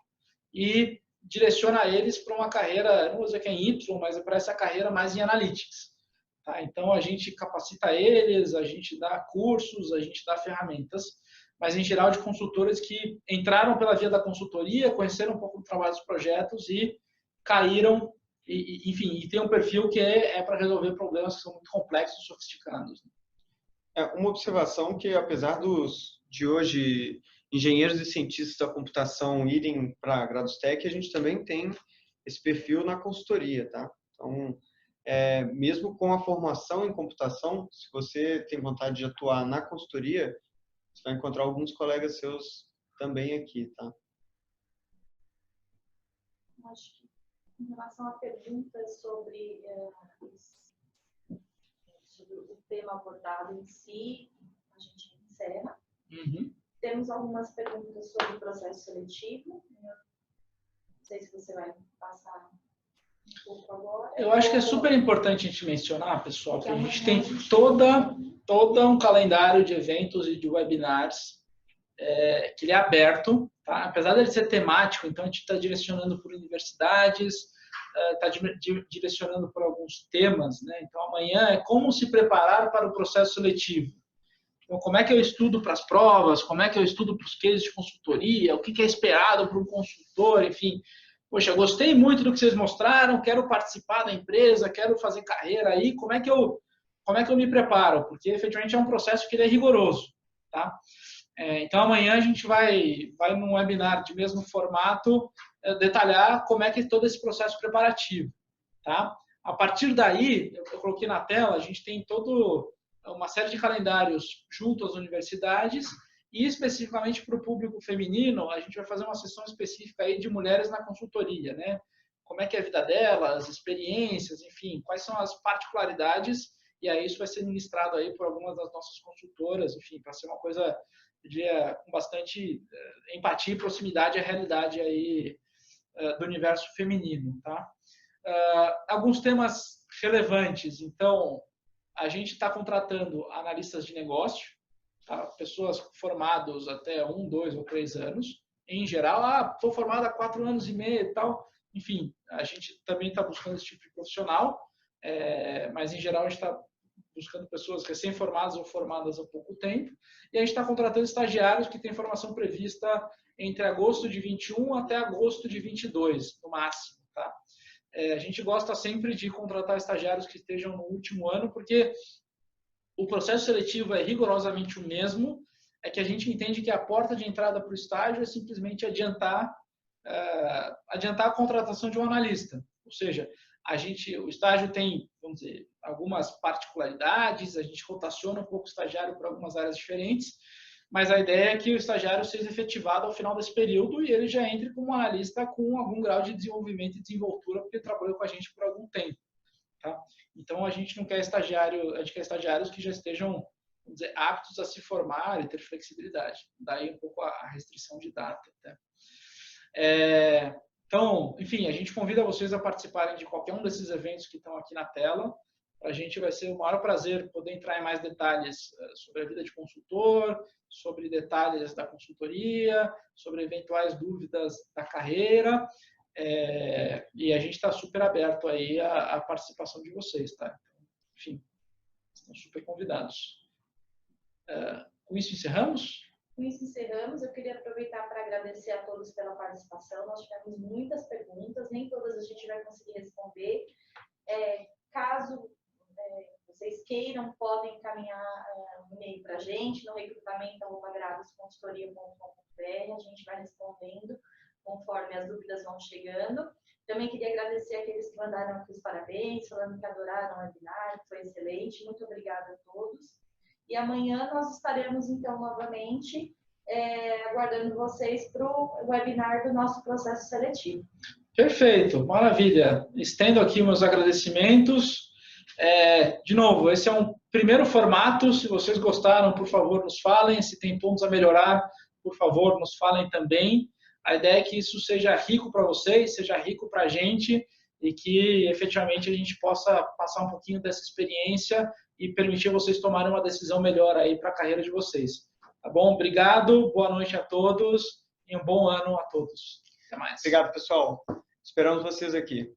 S1: e direciona eles para uma carreira, não vou dizer que é em Y, mas para essa carreira mais em Analytics. Tá? Então, a gente capacita eles, a gente dá cursos, a gente dá ferramentas, mas em geral de consultores que entraram pela via da consultoria, conheceram um pouco do trabalho dos projetos e caíram, enfim, e tem um perfil que é para resolver problemas que são muito complexos e sofisticados.
S2: Uma observação que, apesar de hoje engenheiros e cientistas da computação irem para Gradostec, a gente também tem esse perfil na consultoria, tá? Então, mesmo com a formação em computação, se você tem vontade de atuar na consultoria, você vai encontrar alguns colegas seus também aqui, tá?
S3: Acho que em relação a perguntas sobre o tema abordado em si, a gente encerra. Temos algumas perguntas sobre o processo seletivo. Não sei se você vai passar um pouco agora.
S1: Eu acho que é super importante a gente mencionar, pessoal, que a gente tem todo um calendário de eventos e de webinars que ele é aberto, tá? Apesar de ele ser temático, então a gente está direcionando por universidades, está direcionando por alguns temas, né? Então amanhã é como se preparar para o processo seletivo. Então, como é que eu estudo para as provas, como é que eu estudo para os cases de consultoria, o que é esperado para um consultor, enfim. Poxa, gostei muito do que vocês mostraram, quero participar da empresa, quero fazer carreira aí, como é que eu me preparo? Porque, efetivamente, é um processo que ele é rigoroso, tá? Então, amanhã a gente vai num webinar de mesmo formato detalhar como é que é todo esse processo preparativo, tá? A partir daí, eu coloquei na tela, a gente tem uma série de calendários junto às universidades e especificamente para o público feminino, a gente vai fazer uma sessão específica aí de mulheres na consultoria, né? Como é que é a vida delas, experiências, enfim, quais são as particularidades, e aí isso vai ser ministrado aí por algumas das nossas consultoras, enfim, para ser uma coisa, eu diria, com bastante empatia e proximidade à realidade aí do universo feminino, tá? Alguns temas relevantes, então, a gente está contratando analistas de negócio, tá? Pessoas formadas até 1, 2 ou 3 anos. Em geral, estou formado há 4 anos e meio e tal. Enfim, a gente também está buscando esse tipo de profissional, mas em geral a gente está buscando pessoas recém-formadas ou formadas há pouco tempo. E a gente está contratando estagiários que têm formação prevista entre agosto de 21 até agosto de 22, no máximo, tá? A gente gosta sempre de contratar estagiários que estejam no último ano, porque o processo seletivo é rigorosamente o mesmo, é que a gente entende que a porta de entrada para o estágio é simplesmente adiantar a contratação de um analista. Ou seja, o estágio tem, vamos dizer, algumas particularidades, a gente rotaciona um pouco o estagiário para algumas áreas diferentes, mas a ideia é que o estagiário seja efetivado ao final desse período e ele já entre como analista com algum grau de desenvolvimento e desenvoltura, porque ele trabalhou com a gente por algum tempo. Tá? Então, a gente não quer estagiário, a gente quer estagiários que já estejam, vamos dizer, aptos a se formar e ter flexibilidade. Daí um pouco a restrição de data. Tá? Então, enfim, a gente convida vocês a participarem de qualquer um desses eventos que estão aqui na tela. Para a gente vai ser o maior prazer poder entrar em mais detalhes sobre a vida de consultor, sobre detalhes da consultoria, sobre eventuais dúvidas da carreira. E a gente está super aberto aí à participação de vocês, tá? Enfim, estão super convidados. Com isso encerramos?
S3: Com isso encerramos. Eu queria aproveitar para agradecer a todos pela participação. Nós tivemos muitas perguntas, nem todas a gente vai conseguir responder. Caso vocês queiram, podem encaminhar um e-mail para a gente no recrutamento@gradosconsultoria.com.br. A gente vai respondendo conforme as dúvidas vão chegando. Também queria agradecer aqueles que mandaram aqui os parabéns, falando que adoraram o webinar, que foi excelente. Muito obrigada a todos. E amanhã nós estaremos, então, novamente aguardando vocês para o webinar do nosso processo seletivo.
S1: Perfeito, maravilha. Estendo aqui meus agradecimentos. De novo, esse é um primeiro formato. Se vocês gostaram, por favor, nos falem. Se tem pontos a melhorar, por favor, nos falem também. A ideia é que isso seja rico para vocês, seja rico para a gente e que, efetivamente, a gente possa passar um pouquinho dessa experiência e permitir vocês tomarem uma decisão melhor aí para a carreira de vocês. Tá bom? Obrigado, boa noite a todos e um bom ano a todos. Até mais.
S2: Obrigado, pessoal. Esperamos vocês aqui.